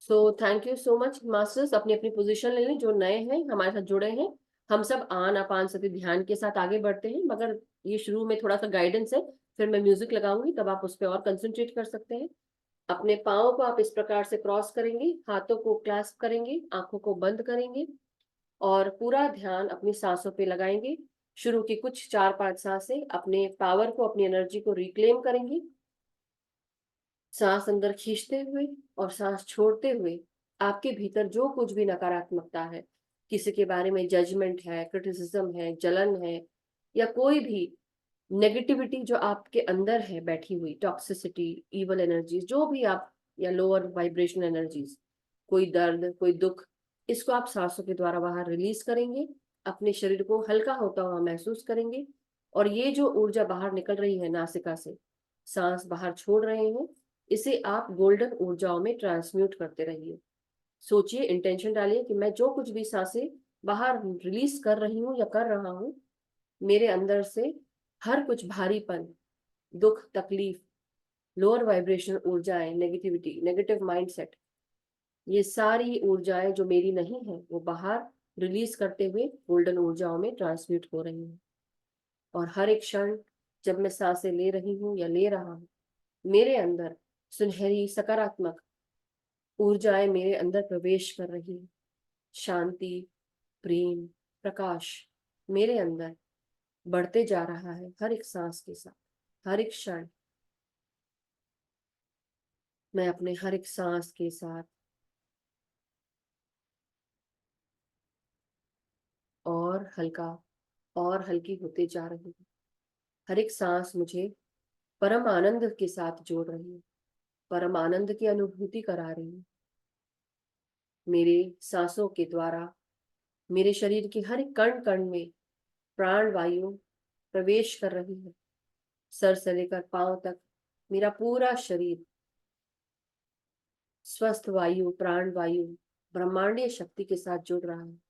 So thank you so much masters, अपनी अपनी पोजीशन ले लें, जो नए हैं हमारे साथ जुड़े हैं। हम सब आनापान सति ध्यान के साथ आगे बढ़ते हैं, मगर ये शुरू में थोड़ा सा गाइडेंस है, फिर मैं म्यूजिक लगाऊंगी, तब आप उस पर और कंसंट्रेट कर सकते हैं। अपने पाँव को आप इस प्रकार से क्रॉस करेंगे, हाथों को क्लैस्प करेंगे, आंखों को बंद करेंगे और पूरा ध्यान अपनी सांसों पे लगाएंगे। शुरू की कुछ 4-5 सांसें अपने पावर को, अपनी एनर्जी को रिक्लेम करेंगे। सांस अंदर खींचते हुए और सांस छोड़ते हुए आपके भीतर जो कुछ भी नकारात्मकता है, किसी के बारे में जजमेंट है, क्रिटिसिज्म है, जलन है, या कोई भी नेगेटिविटी जो आपके अंदर है बैठी हुई, टॉक्सिसिटी, इवल एनर्जीज, जो भी आप, या लोअर वाइब्रेशनल एनर्जीज, कोई दर्द, कोई दुख, इसको आप सांसों के द्वारा बाहर रिलीज करेंगे। अपने शरीर को हल्का होता हुआ महसूस करेंगे और ये जो ऊर्जा बाहर निकल रही है नासिका से, सांस बाहर छोड़ रहे हैं, इसे आप गोल्डन ऊर्जाओं में ट्रांसम्यूट करते रहिए। सोचिए, इंटेंशन डालिए कि मैं जो कुछ भी सांसें बाहर रिलीज कर रही हूँ या कर रहा हूँ, मेरे अंदर से हर कुछ भारीपन, दुख, तकलीफ, लोअर वाइब्रेशनल ऊर्जाएं, नेगेटिविटी, नेगेटिव माइंडसेट, ये सारी ऊर्जाएं जो मेरी नहीं है, वो बाहर रिलीज करते हुए गोल्डन ऊर्जाओं में ट्रांसम्यूट हो रही हैं। और हर एक क्षण जब मैं सांसें ले रही हूँ या ले रहा हूँ, मेरे अंदर सुनहरी सकारात्मक ऊर्जाएं मेरे अंदर प्रवेश कर रही है। शांति, प्रेम, प्रकाश मेरे अंदर बढ़ते जा रहा है हर एक सांस के साथ, हर एक क्षण। मैं अपने हर एक सांस के साथ और हल्का और हल्की होते जा रही हूँ। हर एक सांस मुझे परम आनंद के साथ जोड़ रही है, परम आनंद की अनुभूति करा रही है। मेरे सांसों के द्वारा मेरे शरीर के हर एक कण कण में प्राण वायु प्रवेश कर रही है। सर से लेकर पांव तक मेरा पूरा शरीर स्वस्थ वायु, प्राण वायु, ब्रह्मांडीय शक्ति के साथ जुड़ रहा है।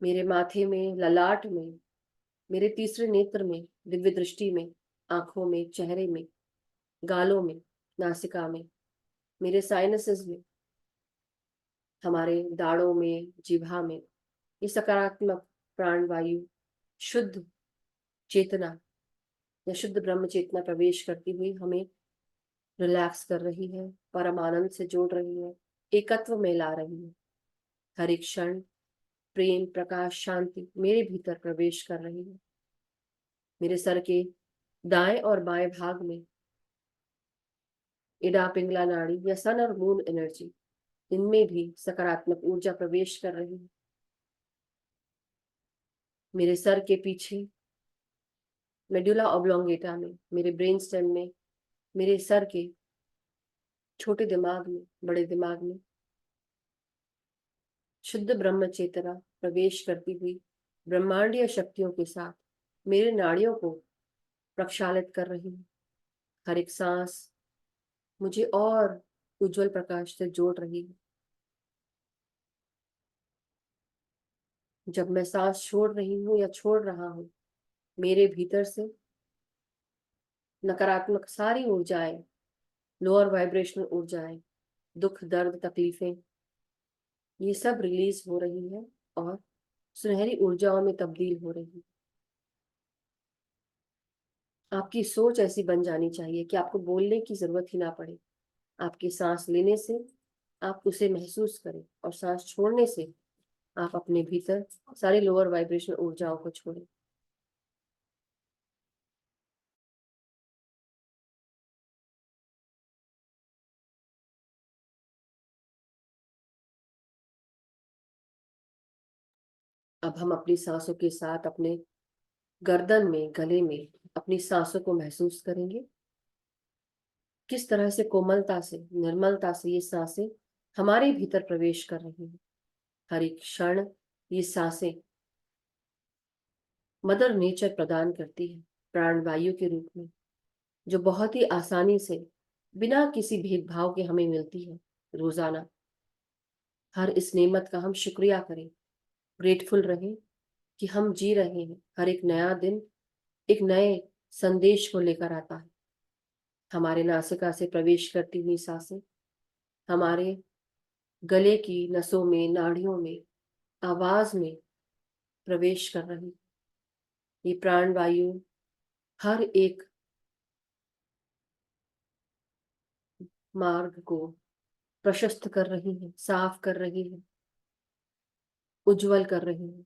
मेरे माथे में, ललाट में, मेरे तीसरे नेत्र में, दिव्य दृष्टि में, आंखों में, चेहरे में, गालों में, नासिका में, मेरे साइनसेस में, हमारे दाढ़ों में, जिह्वा में, ये सकारात्मक प्राण वायु, शुद्ध चेतना या शुद्ध ब्रह्म चेतना प्रवेश करती हुई हमें रिलैक्स कर रही है, परम आनंद से जोड़ रही है, एकत्व में ला रही है। हर एक क्षण प्रेम, प्रकाश, शांति मेरे भीतर प्रवेश कर रही है। मेरे सर के दाएं और बाएं भाग में इडा पिंगला नाड़ी या सन और मून एनर्जी, इनमें भी सकारात्मक ऊर्जा प्रवेश कर रही है। मेरे सर के पीछे मेडुला ऑब्लोंगेटा में, मेरे ब्रेन स्टेम में, मेरे सर के छोटे दिमाग में, बड़े दिमाग में शुद्ध ब्रह्म चेतना प्रवेश करती हुई ब्रह्मांडीय शक्तियों के साथ मेरे नाड़ियों को प्रक्षालित कर रही है। हर एक सांस मुझे और उज्जवल प्रकाश से जोड़ रही है। जब मैं सांस छोड़ रही हूँ या छोड़ रहा हूँ, मेरे भीतर से नकारात्मक सारी ऊर्जाएं, लोअर वाइब्रेशनल ऊर्जाएं, दुख, दर्द, तकलीफें, ये सब रिलीज हो रही है और सुनहरी ऊर्जाओं में तब्दील हो रही है। आपकी सोच ऐसी बन जानी चाहिए कि आपको बोलने की जरूरत ही ना पड़े। आपकी सांस लेने से आप उसे महसूस करें और सांस छोड़ने से आप अपने भीतर सारी लोअर वाइब्रेशनल ऊर्जाओं को छोड़ें। अब हम अपनी सांसों के साथ अपने गर्दन में, गले में अपनी सांसों को महसूस करेंगे। किस तरह से कोमलता से, निर्मलता से ये सांसें हमारे भीतर प्रवेश कर रही हैं। हर एक क्षण ये सांसें मदर नेचर प्रदान करती है प्राण वायु के रूप में, जो बहुत ही आसानी से बिना किसी भेदभाव के हमें मिलती है रोजाना। हर इस नेमत का हम शुक्रिया करें, ग्रेटफुल रहें कि हम जी रहे हैं। हर एक नया दिन एक नए संदेश को लेकर आता है। हमारे नासिका से प्रवेश करती हुई सांसें हमारे गले की नसों में, नाड़ियों में आवाज में प्रवेश कर रही। ये प्राण वायु हर एक मार्ग को प्रशस्त कर रही है, साफ कर रही है, उज्जवल कर रही है।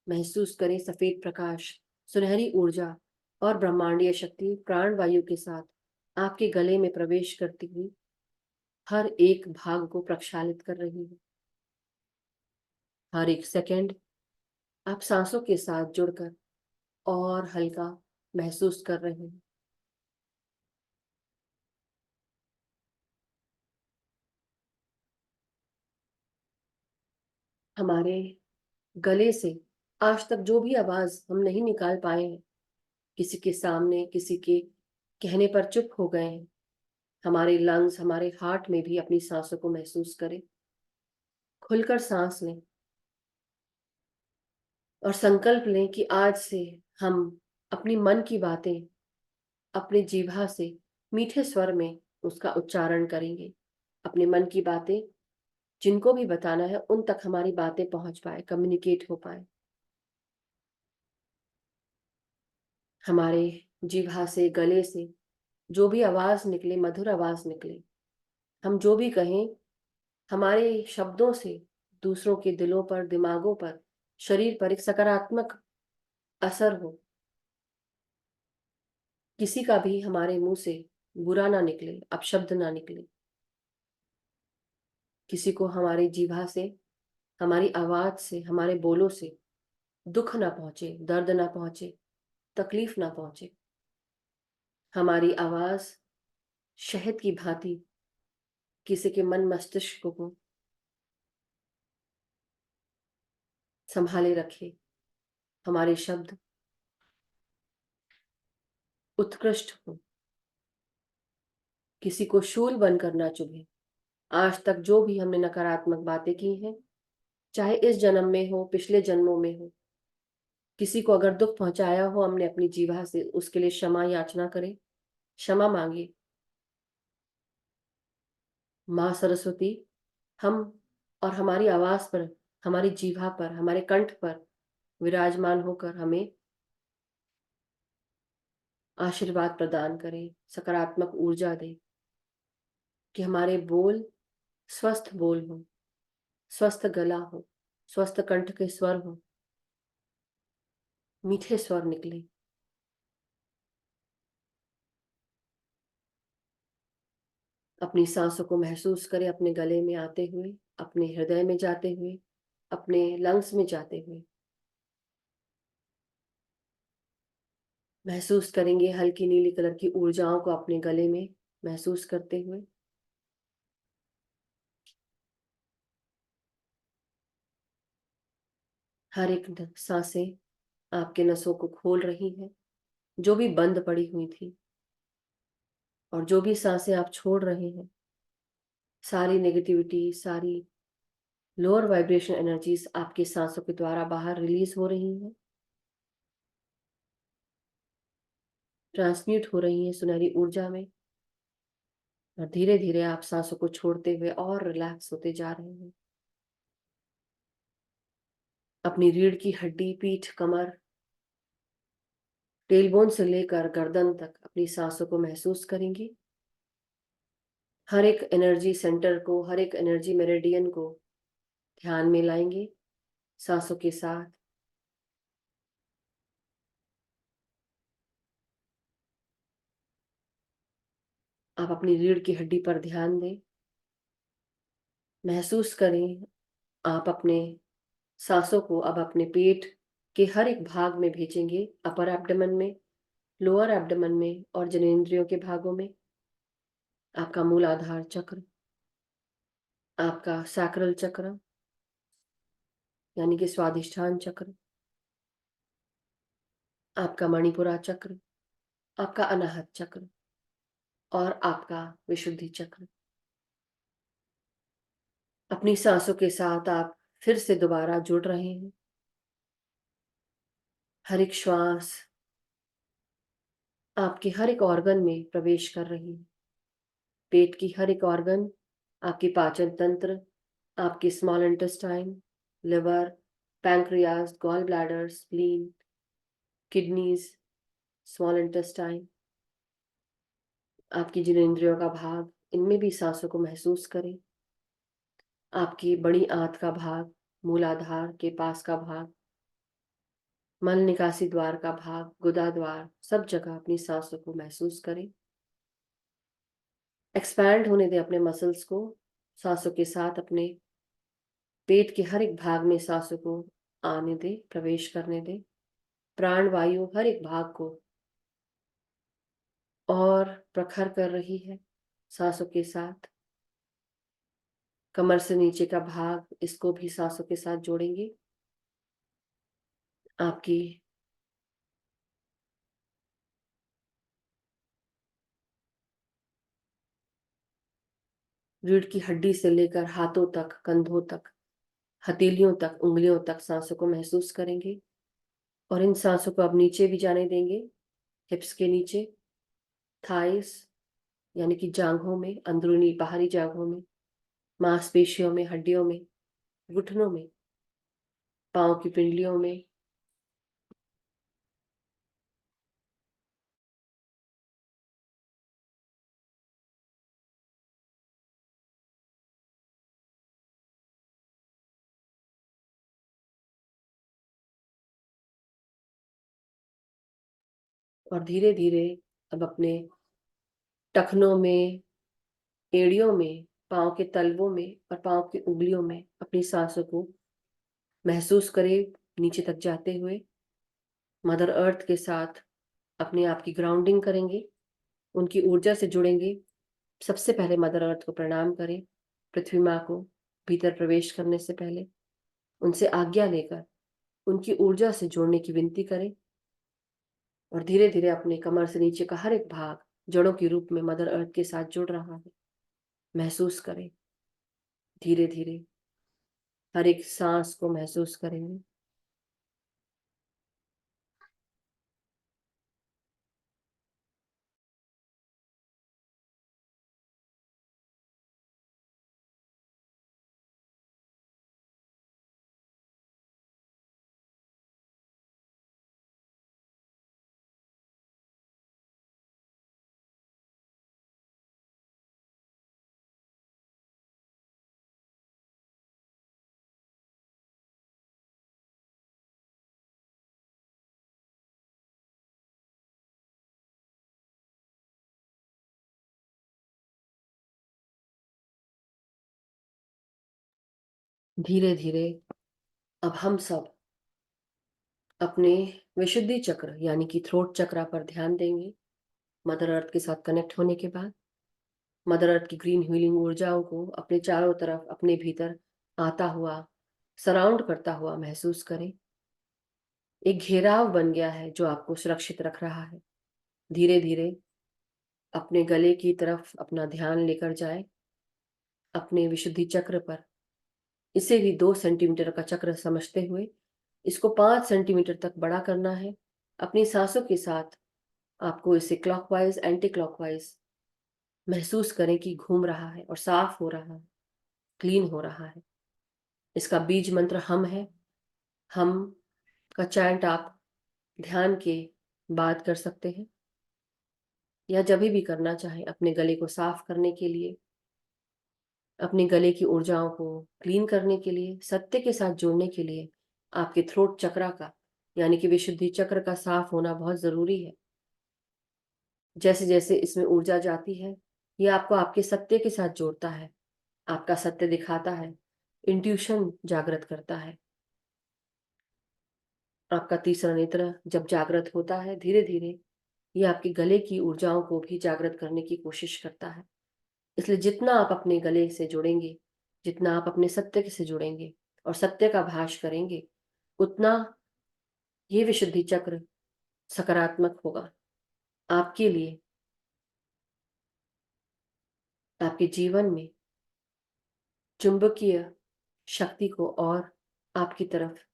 महसूस करें सफेद प्रकाश, सुनहरी ऊर्जा और ब्रह्मांडीय शक्ति प्राण वायु के साथ आपके गले में प्रवेश करती हुई हर एक भाग को प्रक्षालित कर रही है। हर एक सेकंड आप सांसों के साथ जुड़कर और हल्का महसूस कर रहे हैं। हमारे गले से आज तक जो भी आवाज हम नहीं निकाल पाए हैं, किसी के सामने, किसी के कहने पर चुप हो गए हैं, हमारे लंग्स, हमारे हार्ट में भी अपनी सांसों को महसूस करें। खुलकर सांस लें और संकल्प लें कि आज से हम अपनी मन की बातें अपने जीभा से मीठे स्वर में उसका उच्चारण करेंगे। अपने मन की बातें जिनको भी बताना है उन तक हमारी बातें पहुंच पाए, कम्युनिकेट हो पाए। हमारे जीभा से, गले से जो भी आवाज निकले, मधुर आवाज निकले, हम जो भी कहें, हमारे शब्दों से दूसरों के दिलों पर, दिमागों पर, शरीर पर एक सकारात्मक असर हो। किसी का भी हमारे मुंह से बुरा ना निकले, अपशब्द ना निकले। किसी को हमारी जीभा से, हमारी आवाज से, हमारे बोलों से दुख ना पहुंचे, दर्द ना पहुंचे, तकलीफ ना पहुंचे। हमारी आवाज शहद की भांति किसी के मन मस्तिष्क को संभाले रखे। हमारे शब्द उत्कृष्ट हो, किसी को शूल बनकर ना चुभे। आज तक जो भी हमने नकारात्मक बातें की हैं, चाहे इस जन्म में हो, पिछले जन्मों में हो, किसी को अगर दुख पहुंचाया हो हमने अपनी जीवा से, उसके लिए क्षमा याचना करें, क्षमा मांगे। माँ सरस्वती हम और हमारी आवाज पर, हमारी जीभा पर, हमारे कंठ पर विराजमान होकर हमें आशीर्वाद प्रदान करें, सकारात्मक ऊर्जा दे कि हमारे बोल स्वस्थ बोल हो, स्वस्थ गला हो, स्वस्थ कंठ के स्वर हो, मीठे स्वर निकले। अपनी सांसों को महसूस करें, अपने गले में आते हुए, अपने हृदय में जाते हुए, अपने लंग्स में जाते हुए। महसूस करेंगे हल्की नीली कलर की ऊर्जाओं को अपने गले में महसूस करते हुए। हर एक सांसें आपके नसों को खोल रही हैं, जो भी बंद पड़ी हुई थी, और जो भी सांसें आप छोड़ रहे हैं, सारी नेगेटिविटी, सारी लोअर वाइब्रेशन एनर्जीज आपके सांसों के द्वारा बाहर रिलीज हो रही हैं, ट्रांसम्यूट हो रही हैं सुनहरी ऊर्जा में। और धीरे धीरे आप सांसों को छोड़ते हुए और रिलैक्स होते जा रहे हैं। अपनी रीढ़ की हड्डी, पीठ, कमर, टेलबोन से लेकर गर्दन तक अपनी सांसों को महसूस करेंगे। हर एक एनर्जी सेंटर को, हर एक एनर्जी मेरिडियन को ध्यान में लाएंगे सांसों के साथ। आप अपनी रीढ़ की हड्डी पर ध्यान दें, महसूस करें। आप अपने सांसों को अब अपने पेट के हर एक भाग में भेजेंगे, अपर एब्डोमेन में, लोअर एब्डोमेन में और जननेंद्रियों के भागों में। आपका मूलाधार चक्र, आपका सैक्रल चक्र यानी कि स्वादिष्ठान चक्र, आपका मणिपुरा चक्र, आपका अनाहत चक्र और आपका विशुद्धि चक्र। अपनी सांसों के साथ आप फिर से दोबारा जुड़ रहे हैं। हर एक श्वास आपके हर एक ऑर्गन में प्रवेश कर रही है। पेट की हर एक ऑर्गन, आपके पाचन तंत्र, आपके small intestine, liver, pancreas, gall bladder, spleen, kidneys, small intestine, आपकी जिन इंद्रियों का भाग, इनमें भी सांसों को महसूस करें। आपकी बड़ी आंत का भाग, मूलाधार के पास का भाग, मल निकासी द्वार का भाग, गुदा द्वार, सब जगह अपनी सांसों को महसूस करें। एक्सपैंड होने दें अपने मसल्स को। सांसों के साथ अपने पेट के हर एक भाग में सांसों को आने दें, प्रवेश करने दें। प्राण वायु हर एक भाग को और प्रखर कर रही है सांसों के साथ। कमर से नीचे का भाग, इसको भी सांसों के साथ जोड़ेंगे। आपकी रीढ़ की हड्डी से लेकर हाथों तक, कंधों तक, हथेलियों तक, उंगलियों तक सांसों को महसूस करेंगे। और इन सांसों को अब नीचे भी जाने देंगे, हिप्स के नीचे, थाइस यानी कि जांघों में, अंदरूनी बाहरी जांघों में, मांसपेशियों में, हड्डियों में, घुटनों में, पांव की पिंडलियों में, और धीरे धीरे अब अपने टखनों में, एड़ियों में, पांव के तलवों में और पांव की उंगलियों में अपनी सांसों को महसूस करें नीचे तक जाते हुए। मदर अर्थ के साथ अपने आप की ग्राउंडिंग करेंगे, उनकी ऊर्जा से जुड़ेंगे। सबसे पहले मदर अर्थ को प्रणाम करें, पृथ्वी माँ को भीतर प्रवेश करने से पहले उनसे आज्ञा लेकर उनकी ऊर्जा से जोड़ने की विनती करें। और धीरे धीरे अपने कमर से नीचे का हर एक भाग जड़ों के रूप में मदर अर्थ के साथ जुड़ रहा है, महसूस करें। धीरे धीरे हर एक सांस को महसूस करेंगे। धीरे धीरे अब हम सब अपने विशुद्धि चक्र यानी कि थ्रोट चक्रा पर ध्यान देंगे। मदर अर्थ के साथ कनेक्ट होने के बाद मदर अर्थ की ग्रीन हीलिंग ऊर्जाओं को अपने चारों तरफ, अपने भीतर आता हुआ, सराउंड करता हुआ महसूस करें। एक घेराव बन गया है जो आपको सुरक्षित रख रहा है। धीरे धीरे अपने गले की तरफ अपना ध्यान लेकर जाए, अपने विशुद्धि चक्र पर। इसे भी 2 सेंटीमीटर का चक्र समझते हुए इसको 5 सेंटीमीटर तक बड़ा करना है। अपनी सांसों के साथ आपको इसे क्लॉकवाइज, एंटी क्लॉकवाइज महसूस करें कि घूम रहा है और साफ हो रहा है, क्लीन हो रहा है। इसका बीज मंत्र हम है। हम का चैंट आप ध्यान के बाद कर सकते हैं या जब भी करना चाहे अपने गले को साफ करने के लिए, अपने गले की ऊर्जाओं को क्लीन करने के लिए, सत्य के साथ जोड़ने के लिए। आपके थ्रोट चक्रा का यानी कि विशुद्धि चक्र का साफ होना बहुत जरूरी है। जैसे जैसे इसमें ऊर्जा जाती है, ये आपको आपके सत्य के साथ जोड़ता है, आपका सत्य दिखाता है, इंट्यूशन जागृत करता है। आपका तीसरा नेत्र जब जागृत होता है, धीरे धीरे ये आपके गले की ऊर्जाओं को भी जागृत करने की कोशिश करता है। इसलिए जितना आप अपने गले से जुड़ेंगे, जितना आप अपने सत्य से जुड़ेंगे और सत्य का भाष करेंगे, उतना ये विशुद्धि चक्र सकारात्मक होगा आपके लिए, आपके जीवन में चुंबकीय शक्ति को और आपकी तरफ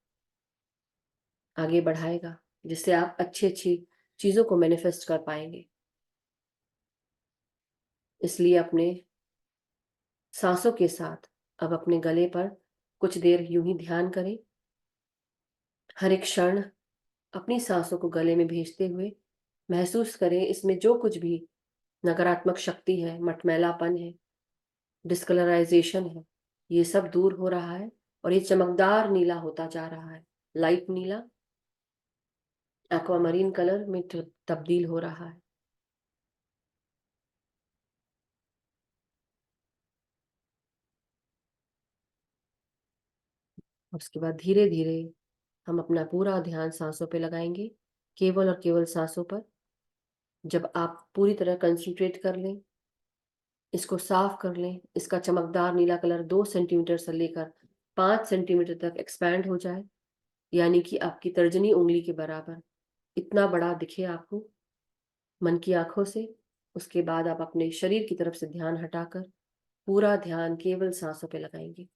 आगे बढ़ाएगा, जिससे आप अच्छी अच्छी चीजों को मैनिफेस्ट कर पाएंगे। इसलिए अपने सांसों के साथ अब अपने गले पर कुछ देर यूं ही ध्यान करें हर एक क्षण अपनी सांसों को गले में भेजते हुए महसूस करें इसमें जो कुछ भी नकारात्मक शक्ति है, मटमैलापन है, डिस्कलराइजेशन है, ये सब दूर हो रहा है और ये चमकदार नीला होता जा रहा है। लाइट नीला एक्वामरीन कलर में तब्दील हो रहा है। उसके बाद धीरे धीरे हम अपना पूरा ध्यान सांसों पे लगाएंगे, केवल और केवल सांसों पर। जब आप पूरी तरह कंसंट्रेट कर लें, इसको साफ कर लें, इसका चमकदार नीला कलर 2 सेंटीमीटर से लेकर 5 सेंटीमीटर तक एक्सपैंड हो जाए, यानी कि आपकी तर्जनी उंगली के बराबर इतना बड़ा दिखे आपको मन की आंखों से। उसके बाद आप अपने शरीर की तरफ से ध्यान हटाकर पूरा ध्यान केवल सांसों पे लगाएंगे।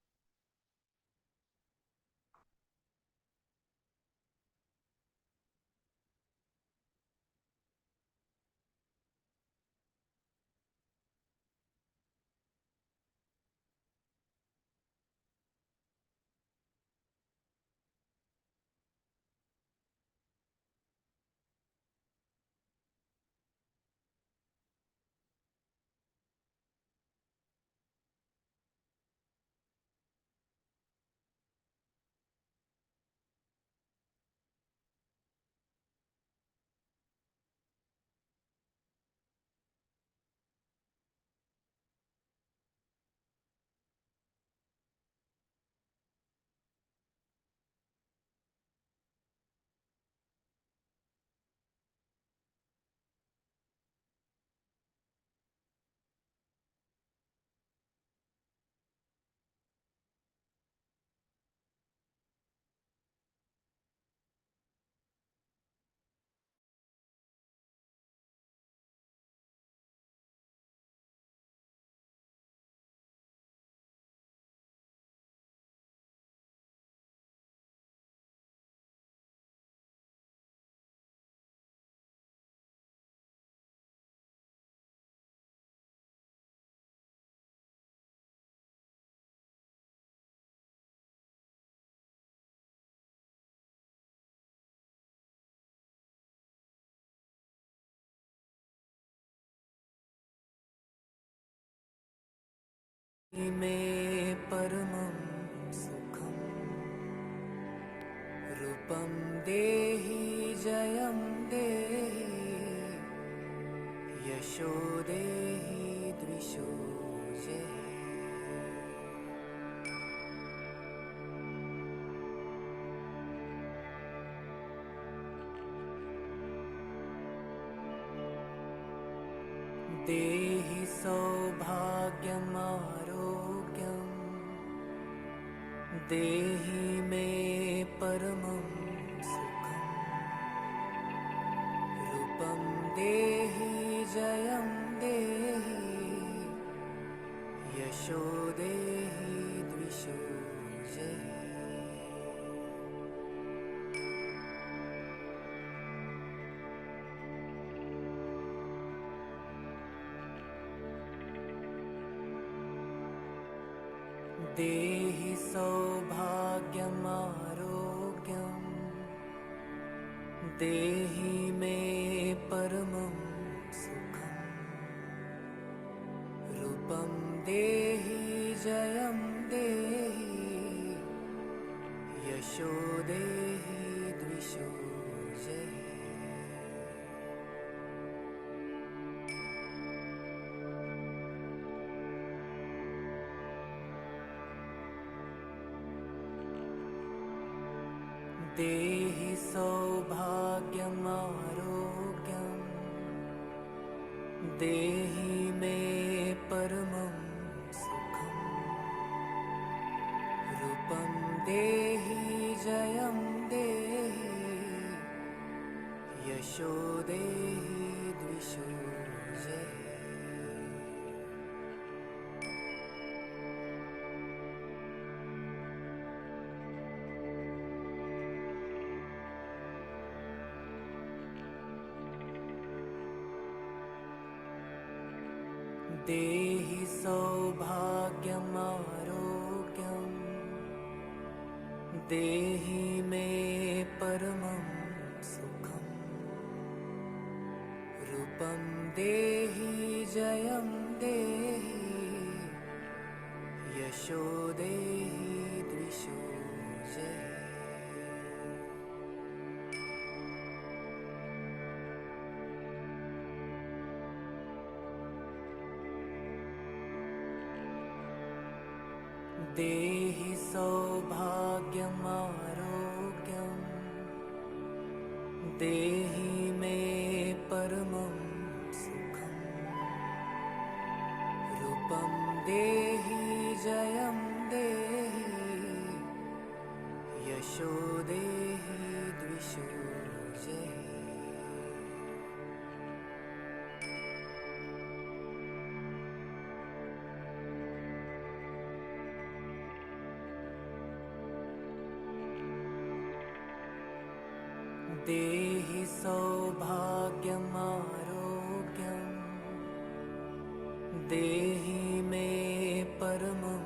मे परमं सुखं रूपं देहि जयं देहि यशो देहि द्विषो जयहि। देहि सौभाग्यम् आरोग्यम् देहि मे परमं सुखं रूपं देहि जयं देहि यशो देहि द्विषो जयहि। देहि सौभाग्यम् आरोग्यम् देहि मे परमं सुखं रूपं देहि जयं देहि यशो देहि द्विषो जयहि। देहि सौभाग्यम् आरोग्यम् देहि मे परमं सुखं रूपं देहि जयं देहि यशो देहि द्विषो जयहि। देहि सौभाग्यम् आरोग्यम् देहि मे परमं सुखम् रूपं देहि जयं देहि यशो देहि द्विषो जय। देहि सौभाग्यमारोग्यम् देहि मे परमं सुखम् रूपं देहि जयं देहि यशो देहि द्विषो जय। देहि सौभाग्यमारोग्यम् देहि मे परमं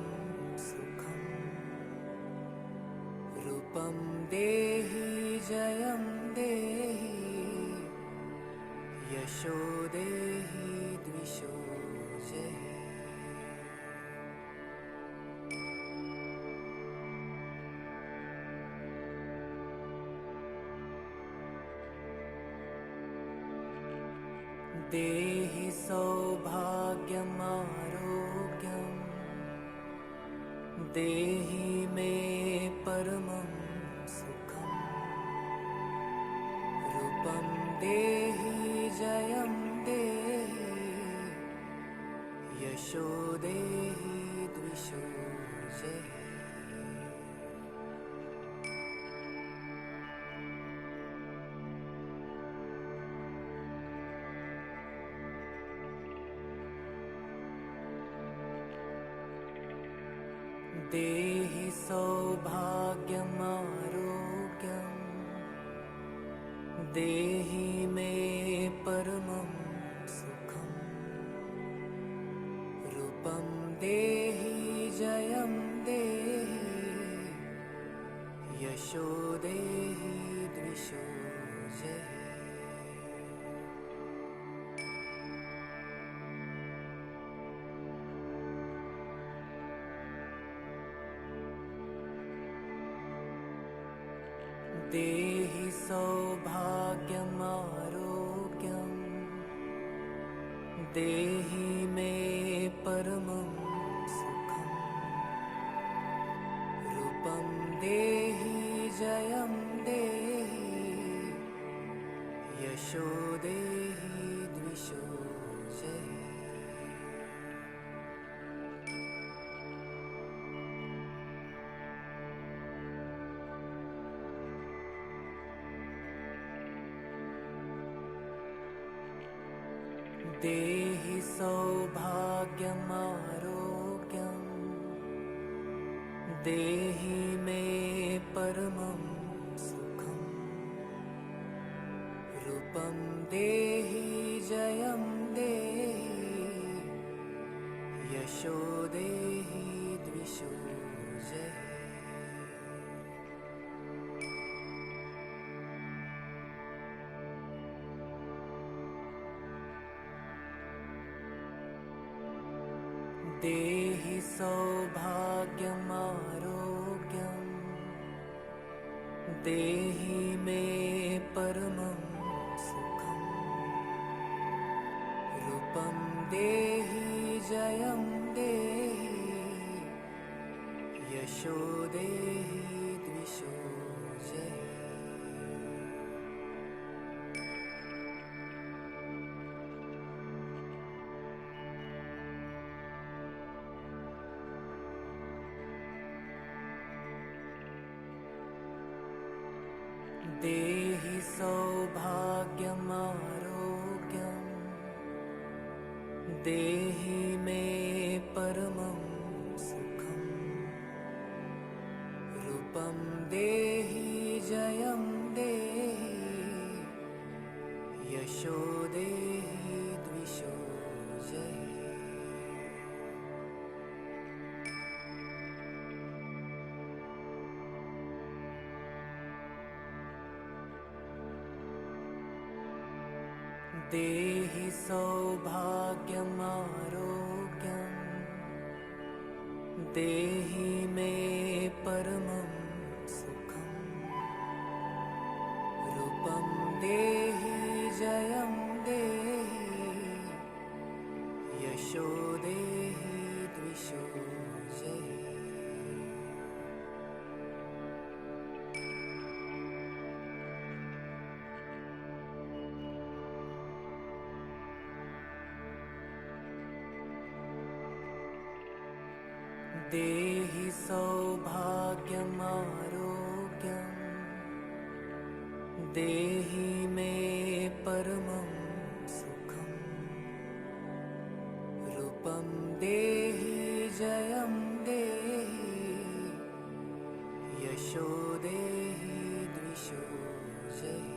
सुखम् रूपं देहि जयं देहि यशो देहि द्विषो जय। देहि सौभाग्यमारोग्यम् देहि मे परमं सुखम् रूपं देहि जयं देहि यशो देहि द्विषो जय। देहि सौभाग्यमारोग्यम् देहि मे परमं सुखम् रूपं देहि जयं देहि यशो देहि द्विषो जय। देहि सौभाग्यमारोग्यम् देहि मे परमं सुखम् रूपं देहि जयं देहि यशो देहि द्विषो जय। देहि सौभाग्यमारोग्यम् देहि मे परमं सुखम् रूपं देहि जयं देहि यशो देहि द्विषो जय। देहि सौभाग्यमारोग्यम् देहि मे परमं सुखम् रूपं देहि जयं देहि यशो देहि द्विषो जय। देहि सौभाग्यमारोग्यम् देहि मे परमं सुखम् रूपं देहि जयं देहि यशो देहि द्विषो जय। देहि सौभाग्यमारोग्यम् देहि मे परमं सुखम् रूपं देहि जयं देहि यशो देहि द्विषो जयि देहि सौभाग्यमारोग्यम् देहि मे परमं सुखम् रूपं देहि जयं देहि यशो देहि द्विषो जयि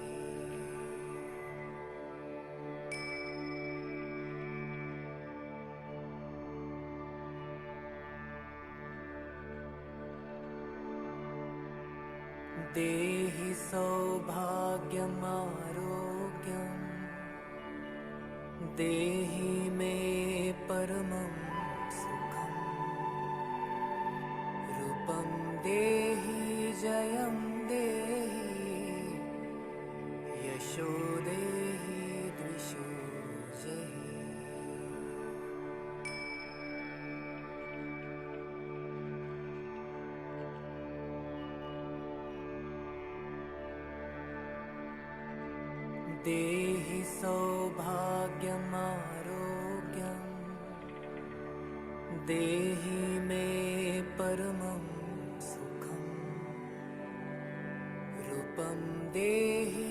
देहि सौभाग्यमारोग्यम् देहि मे परमं सुखम् रूपं देहि जयं देहि यशो देहि द्विषो जयि देहि सौभाग्यमारोग्यम् देहि मे परमं सुखम् रूपं देहि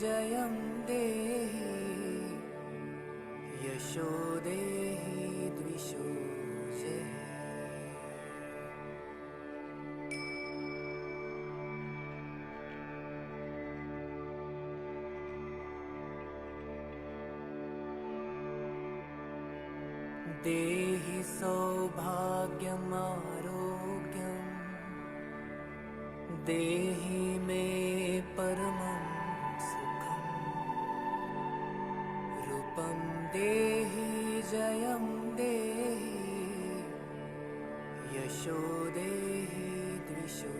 जयं देहि यशो देहि द्विषो जयि देहि सौभाग्यमारोग्यम् देहि मे परमं सुखम् रूपं देहि जयं देहि यशो देहि द्विषो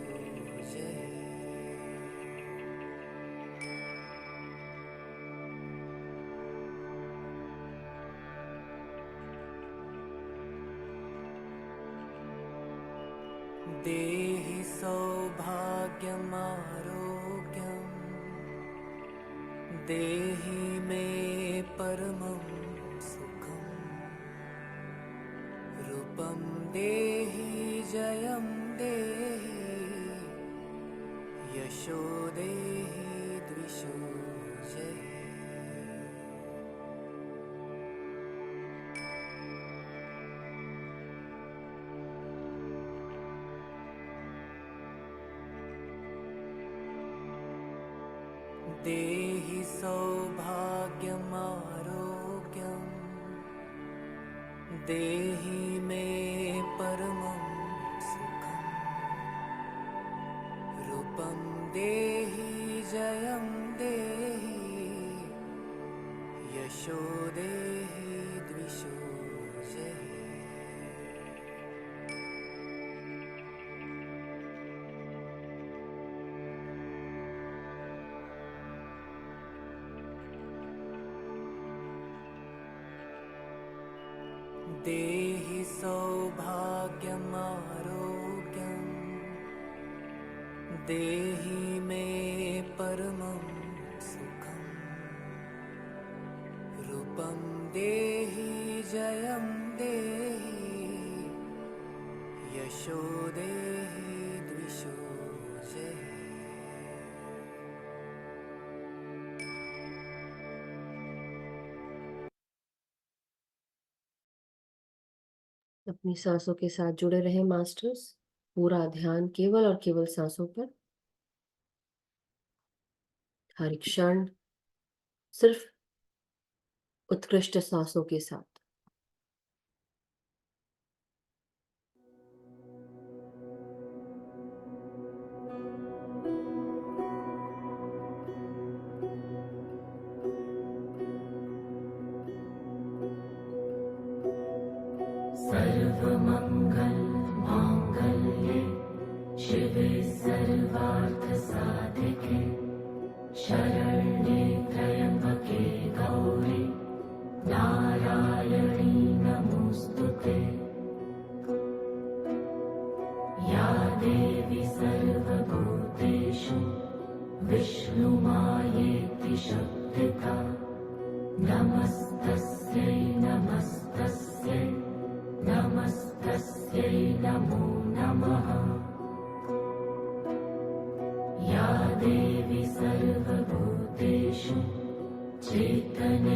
जयि देहि सौभाग्यमारोग्यम् देहि मे परमं सुखम् रूपं देहि जयं देहि यशो देहि द्विषो जयि देहि सौभाग्यमारोग्यम् देहि मे परमं सुखम् रूपं देहि जयं देहि यशो देहि द्विषो जयि देहि सौभाग्यमारोग्यम् देहि मे परमं सुखम् रूपं देहि जयं देहि यशो देहि द्विषो जयि अपनी सांसों के साथ जुड़े रहे मास्टर्स। पूरा ध्यान केवल और केवल सांसों पर। हर क्षण सिर्फ उत्कृष्ट सांसों के साथ। सर्वमंगल मांगल्ये शिवे सर्वार्थसाधिके शरण्ये त्र्यंबके गौरी नारायणी नमोस्तुते। या देवी सर्वभूतेषु विष्णुमायेति शक्तिता नमस्तस्यै नमस्तस्यै नमस्तस्यै नमो नमः। या देवी सर्वभूतेषु चैतन्यविधीयते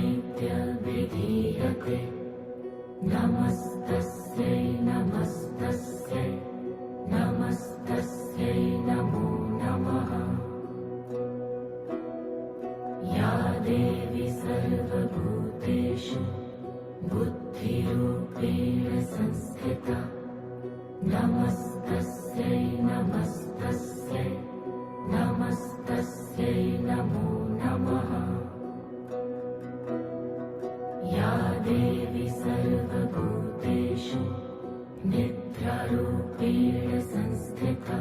नमस्तस्यै नमस्तस्यै नमस्तस्यै नमो नमः। या देवी सर्वभूतेषु बुद्धिरूपेण संस्थिता नमस्तस्यै नमस्तस्यै नमस्तस्यै नमो नमः। या देवी सर्वभूतेषु निद्रारूपेण संस्थिता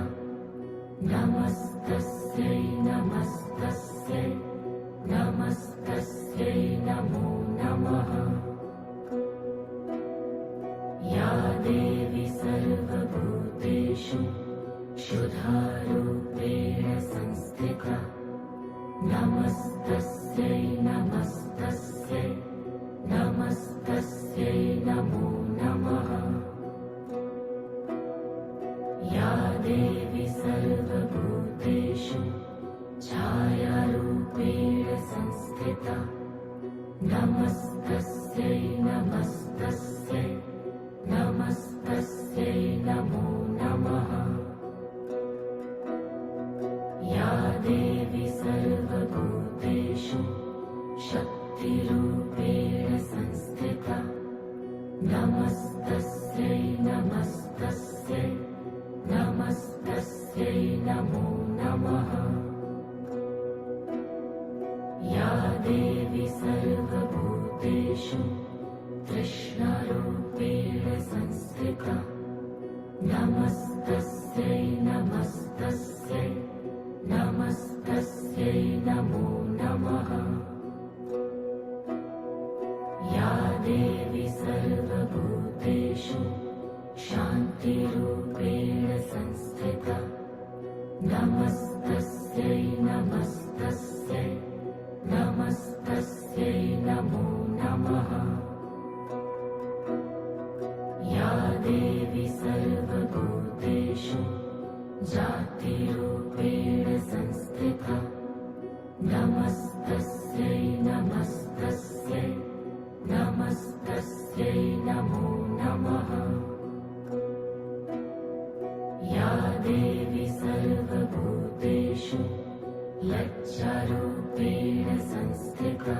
नमस्तस्यै नमस्तस्यै नमस्तस्यै नमो नमः। या देवी सर्वभूतेषु क्षुधारूपेण संस्थिता नमस्तस्यै नमस्तस्यै नमस्तस्यै नमो नमः। या देवी सर्वभूतेषु छायारूपेण संस्थिता नमस्तस्यै नमस्तस्यै नमस्तस्यै नमो नमः। या देवी सर्वभूतेषु शक्तिरूपेण संस्थिता नमस्तस्यै नमस्तस्यै नमस्तस्यै नमो नमः। या देवी सर्वभूतेषु तृष्णारूपेण संस्थिता नमस्तस्यै नमस्तस्यै नमस्तस्यै नमो नमः। या देवी सर्वभूतेषु शान्तिरूपेण संस्थिता नमस्तस्यै नमस्तस्यै नमस्तस्यै नमो नमः। या देवी सर्वभूतेषु जातिरूपेण संस्थिता नमस्तस्यै नमस्तस्यै नमस्तस्यै नमो नमः। या देवी सर्वभूतेषु लज्जारूपेण संस्थिता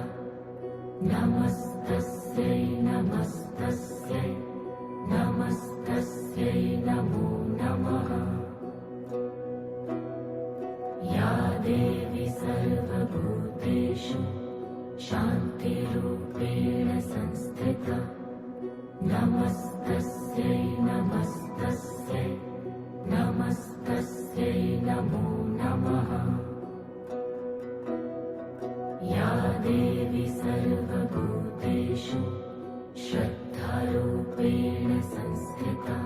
नमस्तस्यै नमस्तस्यै नमस्तस्यै नमो नमः। या देवी सर्वभूतेषु शान्तिरूपेण संस्थिता नमस्तस्यै नमस्तस्यै नमस्तस्यै नमो नमः। या देवी सर्वभूतेषु श्रद्धारूपेण संस्थिता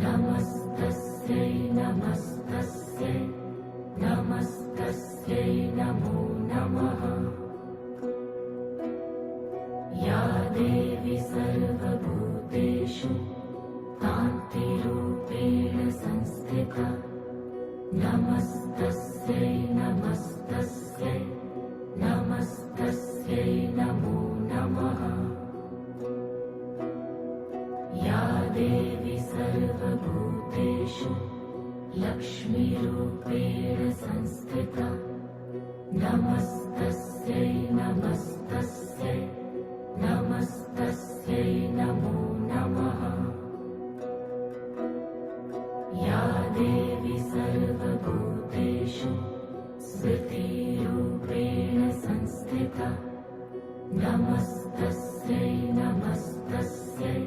नमस्तस्यै नमस्तस्यै नमस्तस्यै नमो नमः। या देवी सर्वभूतेषु कान्तिरूपेण संस्थिता नमस्तस्यै नमस्तस्यै नमस्तस्यै नमो नमः। या देवी सर्वभूतेषु लक्ष्मीरूपेण संस्थिता नमस्तस्यै नमस्तस्यै नमस्तस्यै नमो नमः। या देवी सर्वभूतेषु स्मृतिरूपेण संस्थिता नमस्तस्यै नमस्तस्यै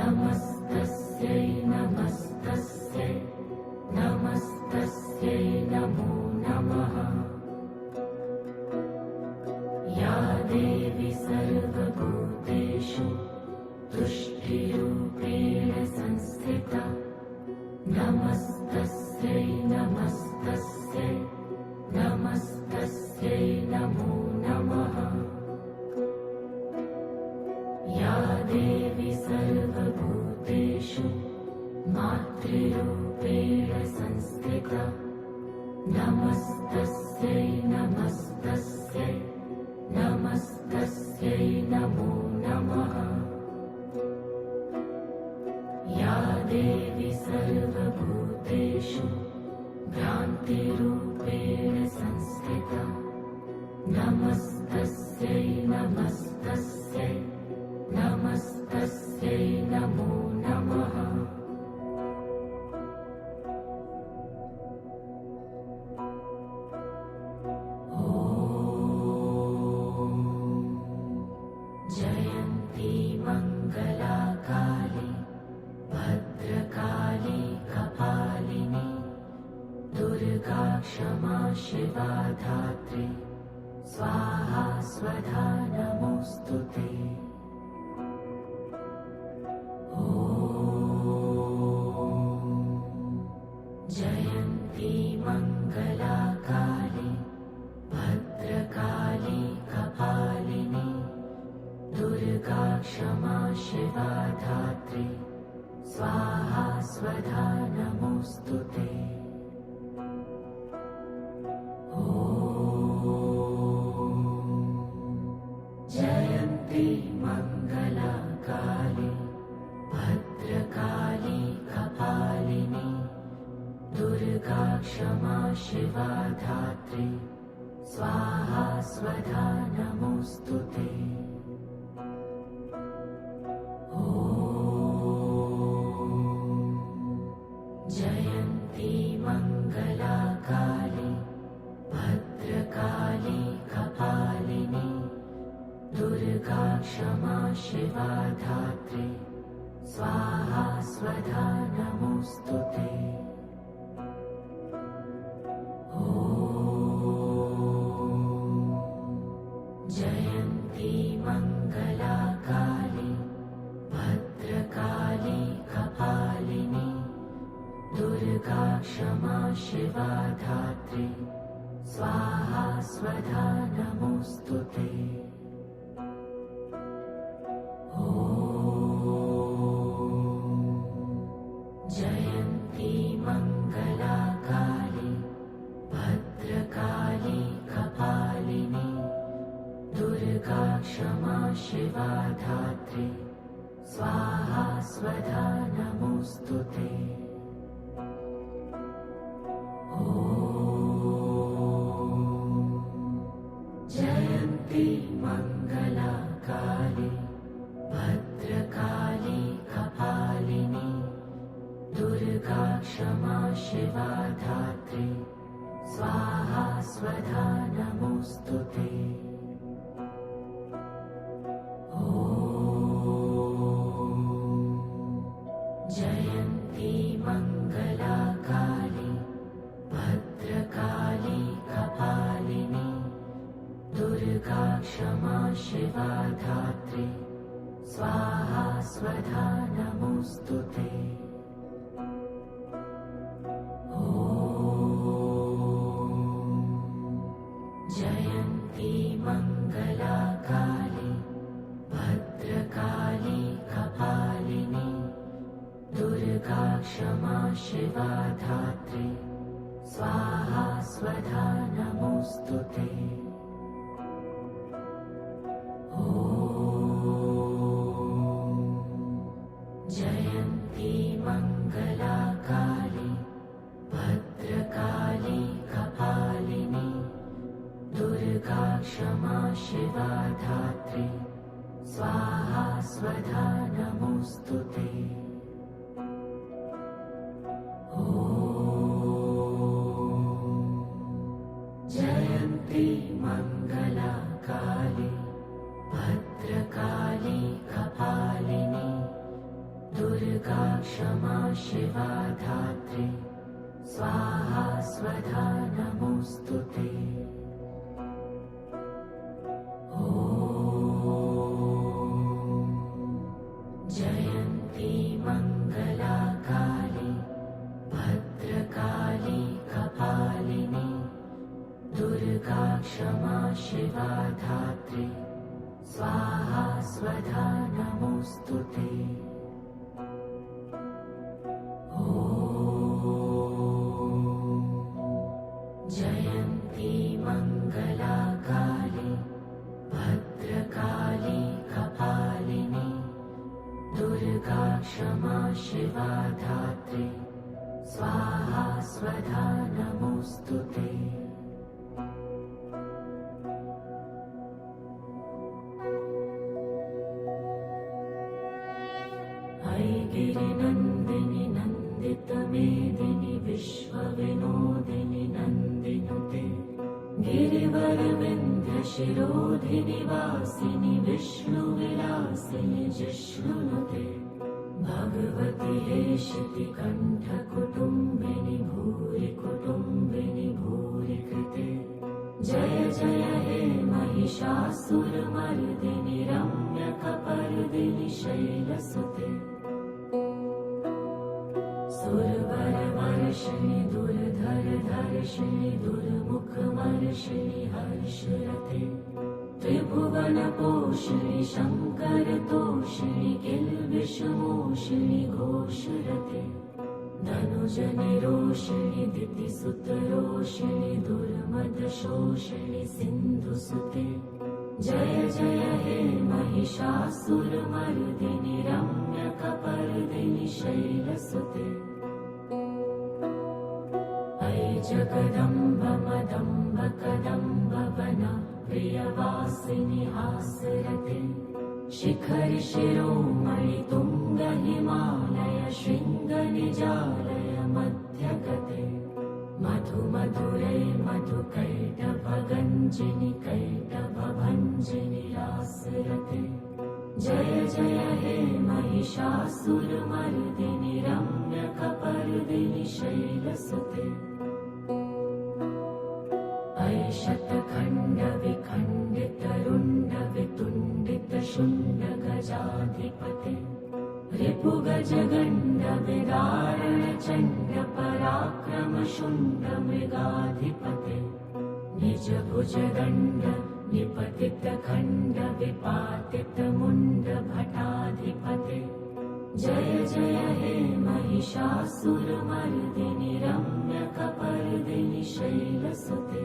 नमस्तस्यै नमस्तस्यै नमस्तस्यै नमो नमः। या देवी सर्वभूतेषु तुष्टिरूपेण संस्थिता नमस्तस्यै नमस्तस्यै नमस्तस्यै नमो नमः। या देवी सर्वभूतेषु मातृरूपेण संस्थिता नमस्तस्यै नमस्तस्यै नमस्तस्यै नमो नमः। या देवी सर्वभूतेषु भ्रान्तिरूपेण संस्थिता नमस्तस्यै नमस्तस्यै नमस्तस्यै नमो नमः। जयन्ती मङ्गला काली भद्रकाली कपालिनी दुर्गा क्षमा शिवा धात्री स्वाहा स्वधा नमोऽस्तुते। जयन्ती मङ्गला काली भद्रकाली कपालिनी दुर्गा क्षमा शिवा धात्री स्वाहा स्वधा नमोऽस्तुते। जयन्ती मङ्गला काली भद्रकाली कपालिनी दुर्गा क्षमा शिवा धात्री स्वाहा स्वधा नमोऽस्तुते। जयन्ती मङ्गला काली भद्रकाली कपालिनी दुर्गा क्षमा शिवा धात्री स्वाहा स्वधा नमोऽस्तुते। जयन्ती मङ्गला काली भद्रकाली कपालिनी दुर्गा क्षमा शिवा धात्री स्वाहा स्वधा नमोऽस्तुते। जयन्ती मङ्गला काली भद्रकाली कपालिनी दुर्गा क्षमा शिवा धात्री स्वाहा स्वधा नमोऽस्तुते। जयन्ती मङ्गला काली भद्रकाली कपालिनी दुर्गा क्षमा शिवा धात्री स्वाहा स्वधा नमोऽस्तुते। जयन्ती मङ्गला काली भद्रकाली कपालिनी दुर्गा क्षमा शिवा धात्री स्वाहा स्वधा नमोऽस्तुते। जयन्ती मङ्गला काली भद्रकाली कपालिनी दुर्गा क्षमा शिवा धात्री स्वाहा स्वधा नमोऽस्तुते। जयन्ती मङ्गला काली भद्रकाली कपालिनी दुर्गा क्षमा शिवा धात्री स्वाहा स्वधा नमोऽस्तुते। जयन्ती मङ्गला काली भद्रकाली कपालिनी क्षमा शिवा धात्री स्वाहा स्वधा नमोस्तुते। जयन्ती मंगला काली भद्रकाली कपालिनी दुर्गा क्षमा शिवा धात्री स्वाहा स्वधा नमोस्तुते। जयन्ती मंगला काली भद्रकाली कपालिनी दुर्गा क्षमा शिवा धात्री स्वाहा स्वधा नमोस्तुते। गिरिनन्दिनि नन्दित मेदिनि विश्वविनोदिनि नन्दिनुते गिरिवर विन्ध्य शिरोधिनि वासिनि विष्णुविलासिनि जिष्णुनुते। भगवति हेशिति कण्ठ कुटुम्बिनि भूरि कुटुम्बिनि भूरि कृते। जय जय हे महिषासुरमर्दिनि रम्यकपर्दिनि शैलसुते। सुरवर वर्षिणि दुर्धर धर्षिणि दुर्मुखमर्षिणि हर्षरते। त्रिभुवन पोषिणि शङ्कर तोषिणि किल्बिषमोषिणि घोषरते। धनुज निरोषिणि दितिसुतरोषिणि दुर्मदशोषिणि सिन्धुसुते। जय जय हे महिषासुरमर्दिनि रम्यकपर्दिनि शैलसुते। अयि जगदम्ब मदम्ब कदम्ब वन प्रियवासिनि हासरते। शिखरि शिरोमणि तुङ्ग हिमालय शृङ्ग निजालय मध्यगते। मधु मधुरै मधुकैटभगञ्जिनि कैटभभञ्जिनि रासरते। जय जय हे महिषासुरमर्दिनि रम्यकपर्दिनि शैलसुते। अयि शतखण्ड विखण्डित रुण्ड वितुण्डित शुण्ड गजाधिपते। रिपुगज गण्ड विदारण चण्ड पराक्रम शुण्ड मृगाधिपते। निज भुज दण्ड निपतित खण्ड विपातित मुण्ड भटाधिपते। जय जय हे महिषासुरमर्दिनि रम्यकपर्दिनि शैलसुते।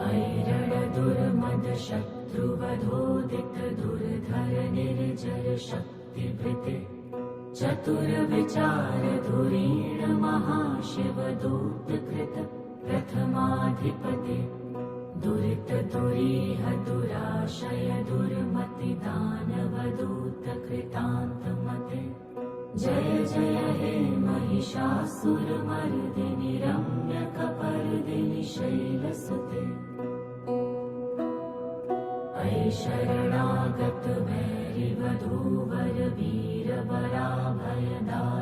ऐरण दुर्मद शत्रुवधोदित दुर्धर निर्जर शक्तिभृते। चतुर विचार धुरीण महाशिव दूतकृत प्रथमाधिपते। दुरित दुरीह दुराशय दुर्मति दानव दूत कृतान्तमते। जय जय हे महिषासुरमर्दिनि रम्यकपर्दिनि शैलसुते। अयि शरणागत भैरि वधूवर वीर वराभयदायकरे।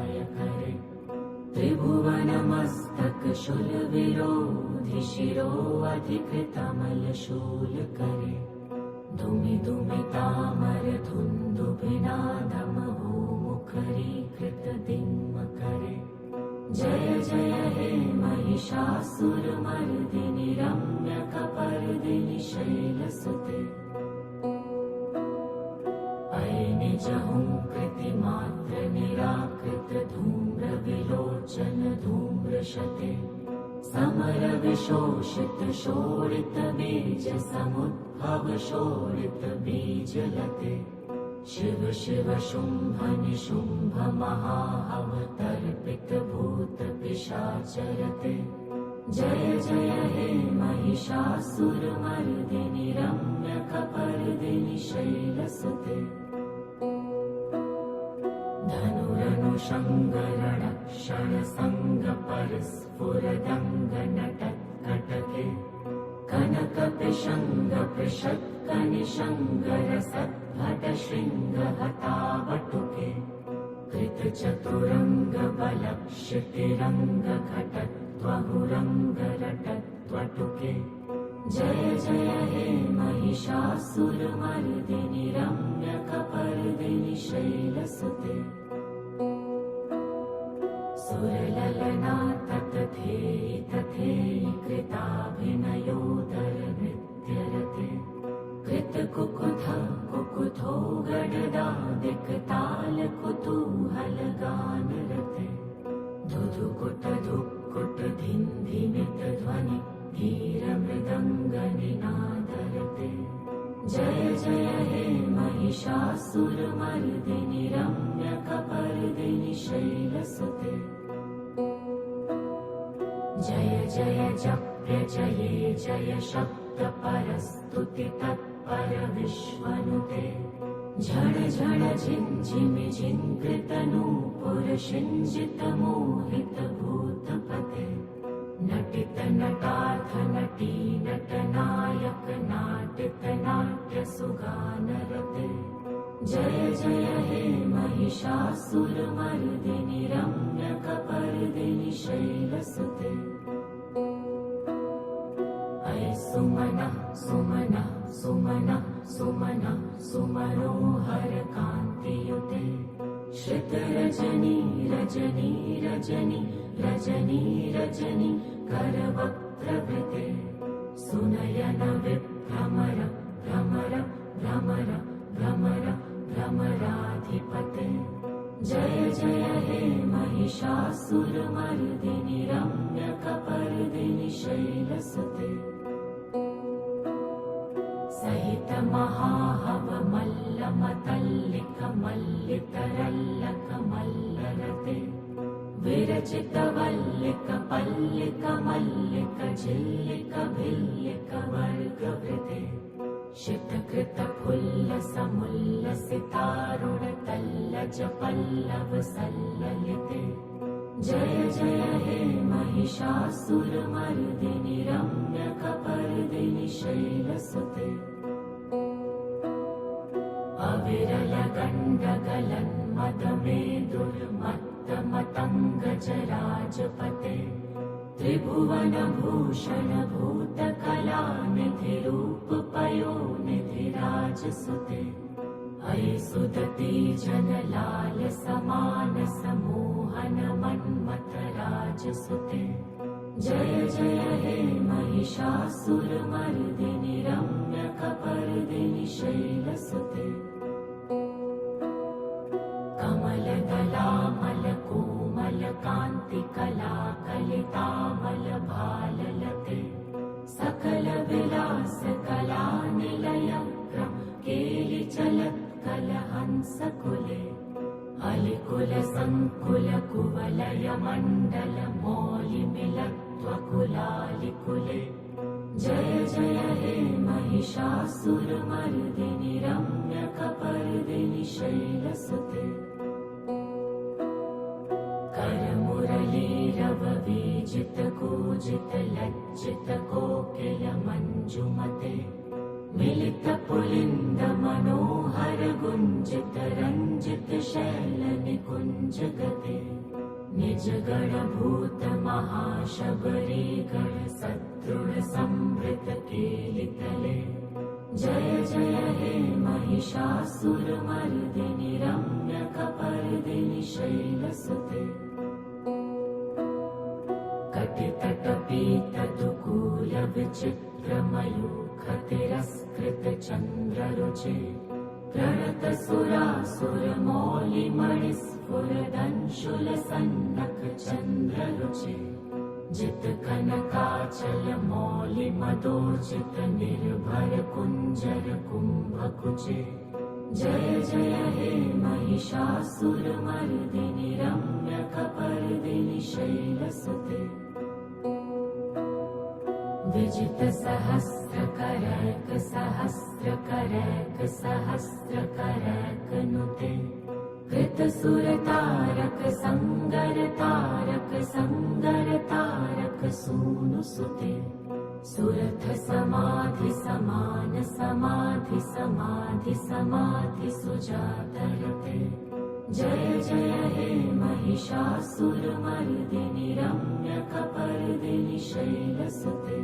त्रिभुवन मस्तक शूल विरोधि शिरो अधिकृतमल शूल करे। दुमि दुमि तामर धुन्दुभिनादम हो मुखरीकृत दिङ्म करे। जय जय हे महिषासुरमर्दिनि रम्यकपर्दिनि शैलसुते। अयि निज हुङ्कृतिमात्र निराकृत धूम्र विलोचन धूम्रशते। समर विशोषित शोणित बीज समुद्भव शोणित बीजलते। शिव शिव शुम्भ निशुम्भ महाअवतर्पित भूत पिशाचरते। जय जय हे महिषासुरमर्दिनि रम्यकपर्दिनि शैलसुते। धनुरनुषङ्गरणक्षण सङ्ग परस्फुरदङ्ग नटत्कटके। कनक पिशङ्ग पृषत् शङ्कनिशङ्गरसद्भटशृङ्गहतावटुके कृतचतुरङ्गबलक्षितिरङ्गघटत्वहुरङ्गरटत्वटुके जय जय हे महिषासुरमर्दिनि रम्यकपर्दिनि शैलसुते सुरललना ततथेयि तथेयि कृताभिनयोदरनृत्यरते कृतकुकुथ कुकुथो गडदा दिक्ताल कुतूहलगानरते धुधुकुट धुक्कुट धिन्धिमित ध्वनि धीरमृदङ्गनिनादरते जय जय हे महिषासुरमर्दिनि रम्यकपर्दिनि शैलसुते जय जय जप्य जये जय शब्दपरस्तुति तत्पर विश्वनुते झण झण झिञ्झिमि झिङ्कृतनूपुर शिञ्जित मोहित भूतपते नटित नटार्थ नटी नटनायक नाटित नाट्य सुगानरते जय जय हे महिषासुरमर्दिनि रम्यकपर्दिनि शैलसुते अय सुमनः सुमनः सुमनः सुमनः सुमनोहर कान्तियुते श्रितरजनी रजनी रजनी रजनी रजनी करवक्त्रवृते सुनयन विभ्रमर भ्रमर भ्रमर भ्रमर भ्रमराधिपते जय जय हे महिषासुरमर्दिनि रम्यकपर्दिनि शैलसुते सहित महाहव मल्ल मतल्लिक मल्लितरल्लक मल्लरते विरचित वल्लिक पल्लिक मल्लिक झिल्लिक भिल्लिक वर्गवृते शितकृत फुल्ल समुल्ल सितारुण तल्लज पल्लव सल्ललिते जय जय हे महिषासुरमर्दिनि रम्यकपर्दिनि शैलसुते अविरल गण्डगलन् मदमेदुर्मत्तमतङ्गजराजपते त्रिभुवनभूषण भूतकलानिधिरूपपयोनिधिराजसुते अयि सुदती जनलाल समान समोहन मन्मथराजसुते जय जय हे महिषासुरमर्दिनि रम्यकपर्दिनि शैलसुते कमलदलामल कोमल कान्तिकला कलितामल भाललते सकल विलास कला निलयक्रम केलिचलत् कलहंसकुले अलिकुल संकुल कुवलय मण्डल मौलिमिलत्वकुलालिकुले जय जय हे महिषासुरमर्दिनि रम्यकपर्दिनि शैलसुते करमुरलीरववीजित कूजित लज्जित कोकिल मञ्जुमते मिलित पुलिन्द मनोहर गुञ्जित रञ्जित शैल निकुञ्ज गते निज गणभूत महाशबरी गण सदृढ संवृत केलितले जय जय हे महिषासुरमर्दिनि रम्यकपर्दिनि शैलसुते कटितटपीतदुकूल विचित्र मयूखतिरस्कृत चन्द्ररुचे प्रणत सुरासुरमौलिमणिस्फुरदंशुल सन्नक चन्द्ररुचे जित कनकाचल मौलि मदोर्जित निर्भर कुञ्जर कुम्भकुचे जय जय हे महिषासुरमर्दिनि रम्यकपर्दिनि शैलसुते विजित सहस्र करैक सहस्र करैक सहस्र करैक नुते कृत सुर तारक संगर तारक संगर तारक सूनु सुते सुरथ समाधि समान समाधि समाधि समाधि समाधि सुजातयते। जय जय हे महिषासुरमर्दिनि रम्यकपर्दिनि शैलसुते।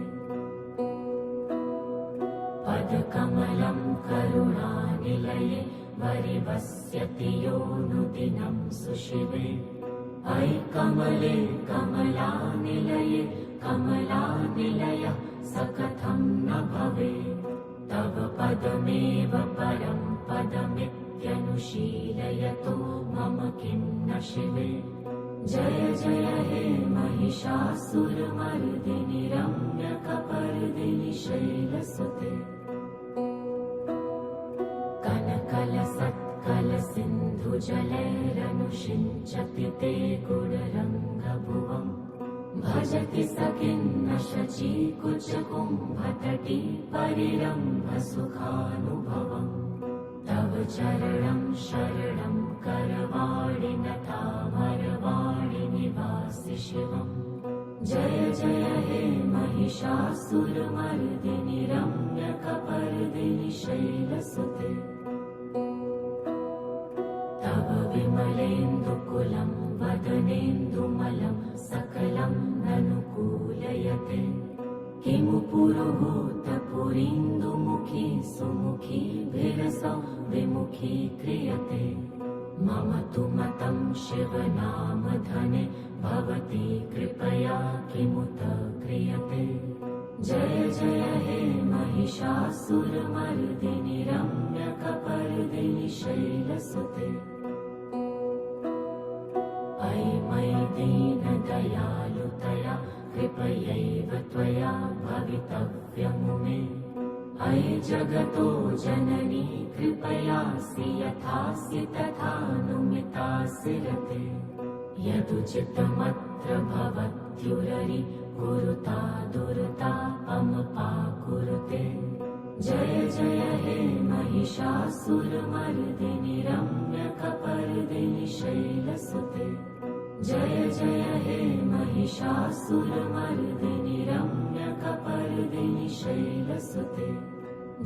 पदकमलं करुणानिलये वरिवस्यति योऽनुदिनं सुशिवे। अयि कमले कमलानिलये कमलानिलयः स कथं न भवेत्। तव पदमेव परं पदमित्यनुशीलयतो मम किं न शिवे। जय जय हे महिषासुरमर्दिनि रम्यकपर्दिनि शैलसुते। कनकलसत्कलसिन्धुजलैरनुषिञ्चति ते गुणरङ्गभुवम्। भजति स किन्न शचीकुचकुम्भतटी परिरम्भसुखानुभवम्। तव चरणं शरणं करवाणि नतामरवाणि निवासि शिवम्। जय जय हे महिषासुरमर्दिनि रम्यकपर्दिनि शैलसुते। तव विमलेन्दुकुलं वदनेन्दुमलं सकलं ननुकूलयते। किमु पुरुहूतपुरीन्दुमुखी सुमुखी विरसौ विमुखी क्रियते। मम तु मतं शिवनामधने भवती कृपया किमुत क्रियते। जय जय हे महिषासुरमर्दिनि रम्यकपर्दिनि शैलसुते। अयि मयि दीनदयालुतया कृपयैव त्वया भवितव्यमुमे। अयि जगतो जननी कृपयासि यथासि तथानुमितासि रते। यदुचितमत्र भवत्युररि कुरुता दुर्तापमपाकुरुते। जय जय हे महिषासुरमर्दिनि रम्यकपर्दिनि शैलसुते। जय जय हे महिषासुरमर्दिनि रम्यकपर्दिनि शैलसुते।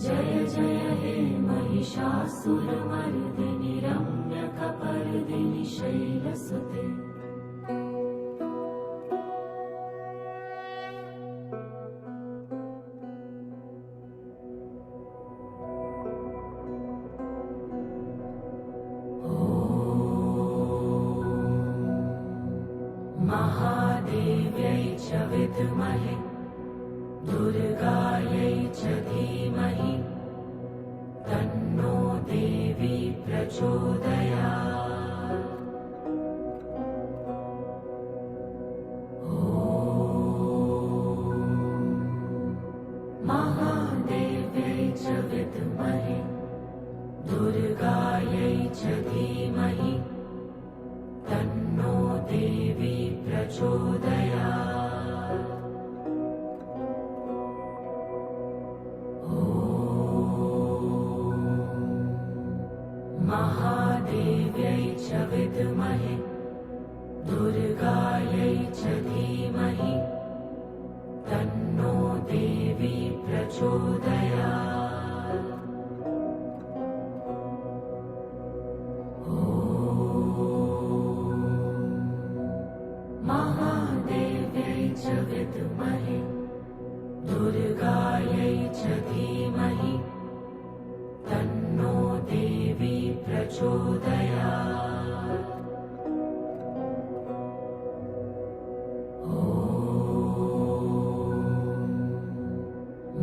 जय जय हे महिषासुरमर्दिनि रम्यकपर्दिनि शैलसुते। महादेव्यै च विद्महे दुर्गायै च धीमहि तन्नो देवी प्रचोदयात्। ॐ महादेव्यै च विद्महे दुर्गायै च धीमहि तन्नो देवी प्रचोदयात्। ॐ महादेव्यै च विद्महे दुर्गायै च धीमहि तन्नो देवी प्रचोदयात्। महादेव्यै च विद्महे दुर्गायै च धीमहि तन्नो देवी प्रचोदयात्। ॐ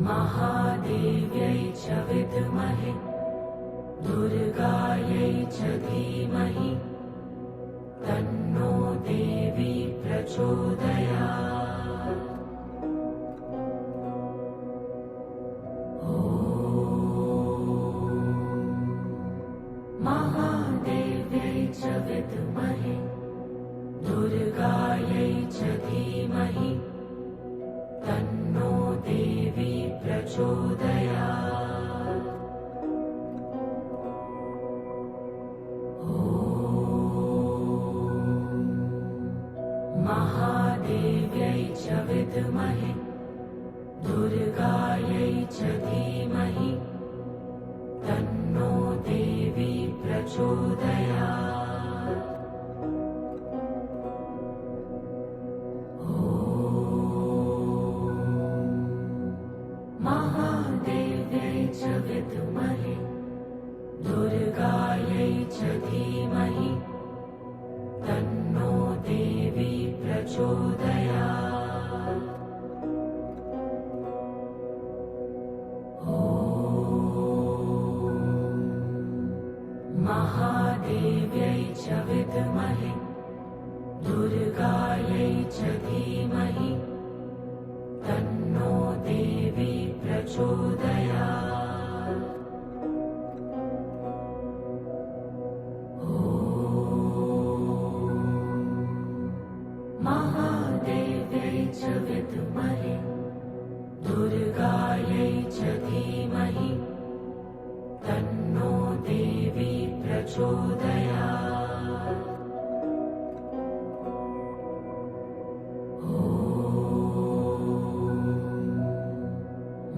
महादेव्यै च विद्महे दुर्गायै च धीमहि तन्नो देवी प्रचोदयात्। ॐ महादेव्यै च विद्महे दुर्गायै च धीमहि तन्नो देवी प्रचोदयात्। ॐ महादेव्यै तन्नो देवी प्रचोदयात्। महादेव्यै च विद्महे दुर्गायै च धीमहि तन्नो देवी प्रचोदयात्। महादेव्यै च विद्महे दुर्गायै च धीमहि तन्नो देवी प्रचोदयात्। महादेव्यै च विद्महे दुर्गायै च धीमहि तन्नो देवी प्रचोदयात्।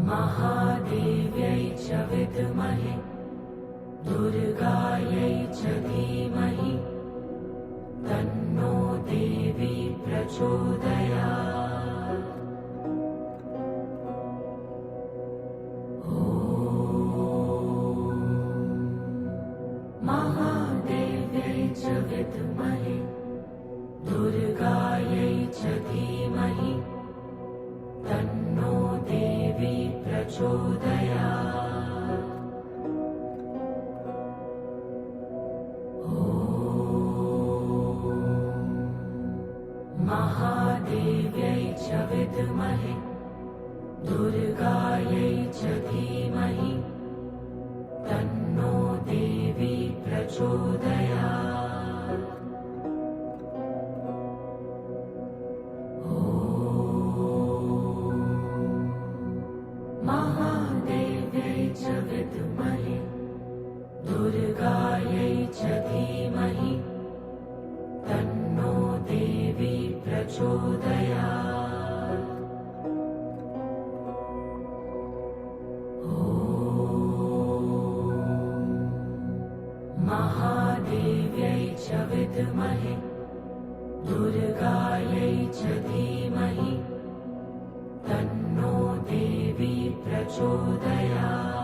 महादेव्यै च विद्महे दुर्गायै च धीमहि तन्नो देवी प्रचोदयात्। महादेव्यै च विद्महे दुर्गायै च धीमहि तन्नो देवी प्रचोदयात्। महादेव्यै च विद्महे दुर्गायै च धीमहि तन्नो देवी प्रचोदयात्। महादेव्यै च विद्महे दुर्गायै च धीमहि तन्नो देवी प्रचोदयात्। महादेव्यै च विद्महे दुर्गायै च धीमहि तन्नो देवी प्रचोदयात्।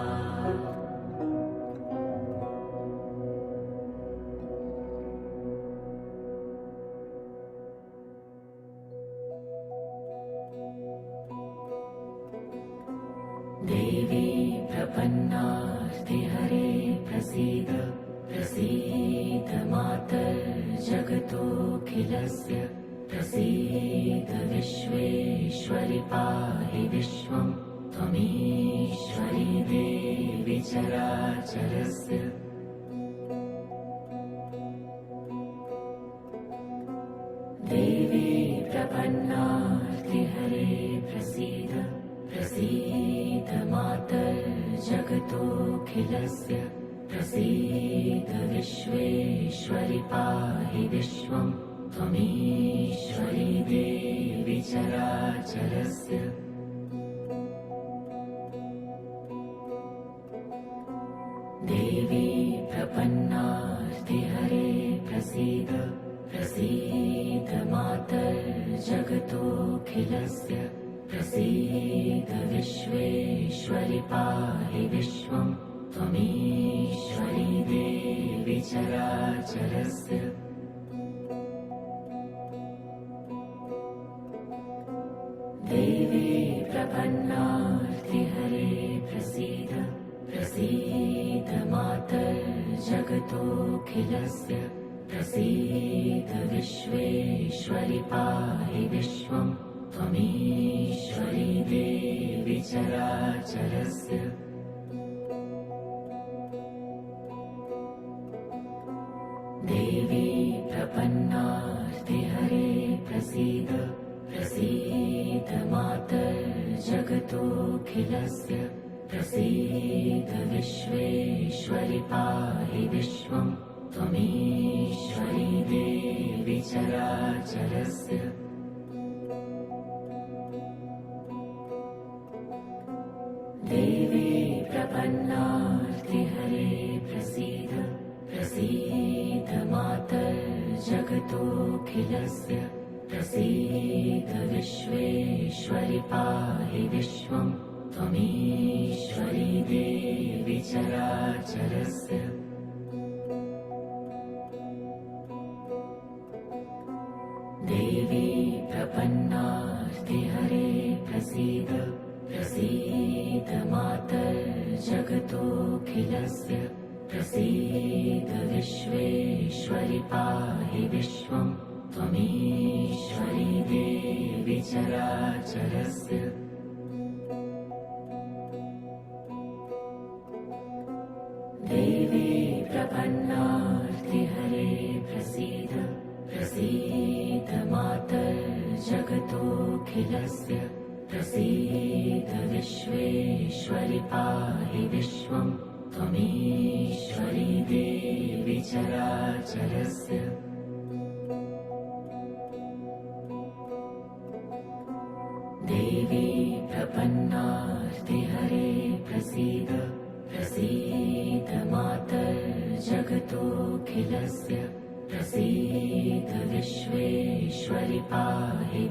देवी प्रपन्नार्तिहरे प्रसीद प्रसीद मातर्जगतोऽखिलस्य प्रसीद विश्वेश्वरि पाहि विश्वं त्वमीश्वरी देवी चराचरस्य। देवी प्रपन्नार्तिहरे प्रसीद प्रसीद मातर्जगतोऽखिलस्य प्रसीद विश्वेश्वरि पाहि विश्वं त्वमीश्वरी देवी चराचरस्य। देवी प्रपन्नार्तिहरे प्रसीद प्रसीद मातर्जगतोऽखिलस्य प्रसीद विश्वेश्वरि पाहि विश्वं त्वमीश्वरी देवी चराचरस्य। देवी प्रपन्नार्तिहरे प्रसीद प्रसीद मातर्जगतोऽखिलस्य प्रसीद विश्वेश्वरि पाहि विश्वं त्वमीश्वरी देवी चराचरस्य। देवी प्रपन्नार्तिहरे प्रसीद प्रसीद मातर्जगतोऽखिलस्य प्रसीद विश्वेश्वरि पाहि विश्वं त्वमीश्वरी देवी चराचरस्य। देवी प्रपन्नार्तिहरे जगतोऽखिलस्य प्रसीद विश्वेश्वरि पाहि विश्वं त्वमीश्वरी देवी चराचरस्य देवी प्रपन्नार्तिहरे प्रसीद प्रसीद मातर्जगतोऽखिलस्य प्रसीद विश्वेश्वरि पाहि विश्वं त्वमीश्वरी देवी चराचरस्य देवी प्रपन्नार्तिहरे प्रसीद प्रसीद मातर्जगतोऽखिलस्य प्रसीद विश्वेश्वरि पाहि विश्वं त्वमीश्वरी देवी चराचरस्य देवी प्रपन्नार्तिहरे प्रसीद प्रसीद मातर्जगतोऽखिलस्य प्रसीद विश्वेश्वरि पाहि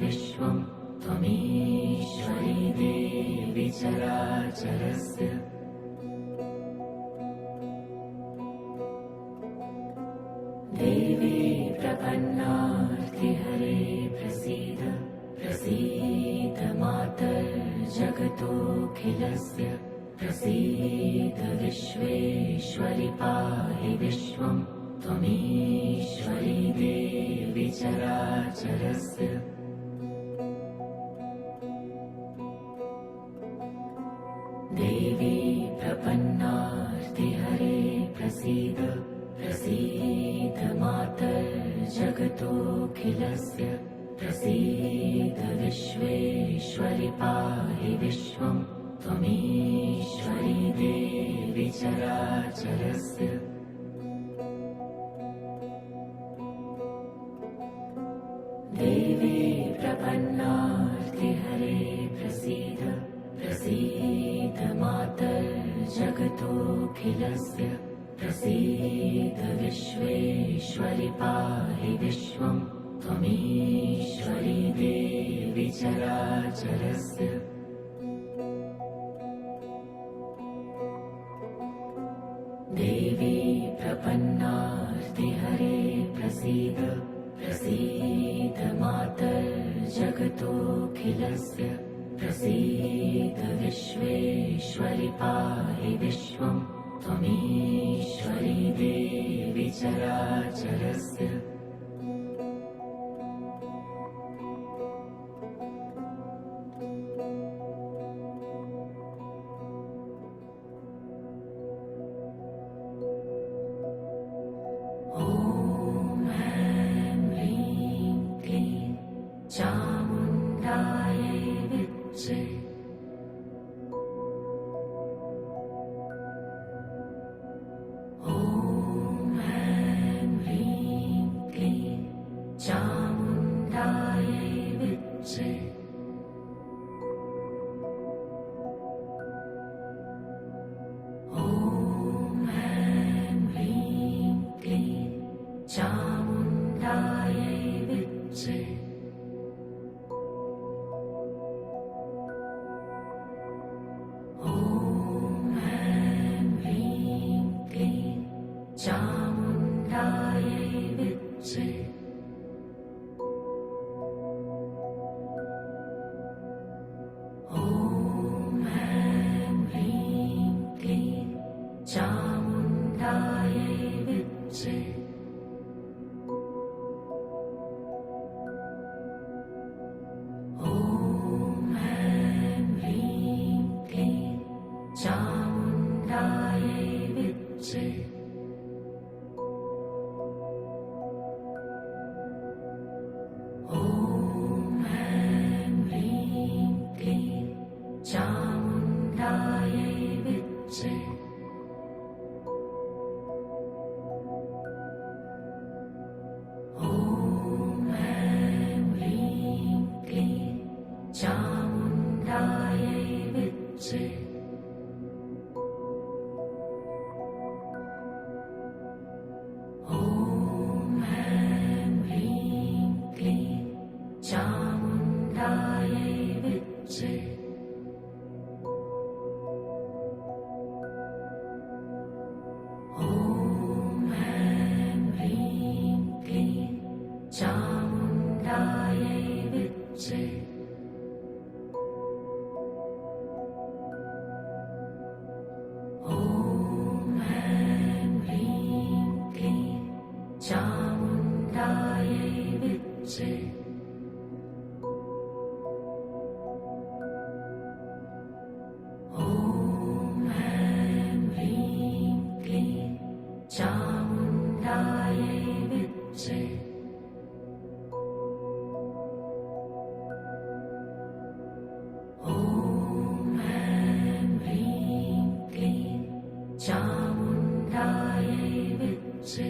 विश्वं त्वमीश्वरी देवी चराचरस्य देवी प्रपन्नार्तिहरे प्रसीद प्रसीद मातर्जगतोऽखिलस्य प्रसीद विश्वेश्वरि पाहि विश्वं त्वमीश्वरी देवी चराचरस्य देवी प्रपन्नार्तिहरे प्रसीद प्रसीद मातर्जगतोऽखिलस्य प्रसीद विश्वेश्वरि पाहि विश्वं त्वमीश्वरी देवी चराचरस्य देवी प्रपन्नार्तिहरे प्रसीद प्रसीद मातर्जगतोऽखिलस्य प्रसीद विश्वेश्वरि पाहि विश्वं त्वमीश्वरी देवी चराचरस्य देवी प्रपन्नार्तिहरे प्रसीद प्रसीद मातर्जगतोऽखिलस्य प्रसीद विश्वेश्वरि पाहि विश्वं त्वमीश्वरी देवी चराचरस्य चामुण्डायै विद्महे ॐ ऐं ह्रीं क्लीं चामुण्डायै विद्महे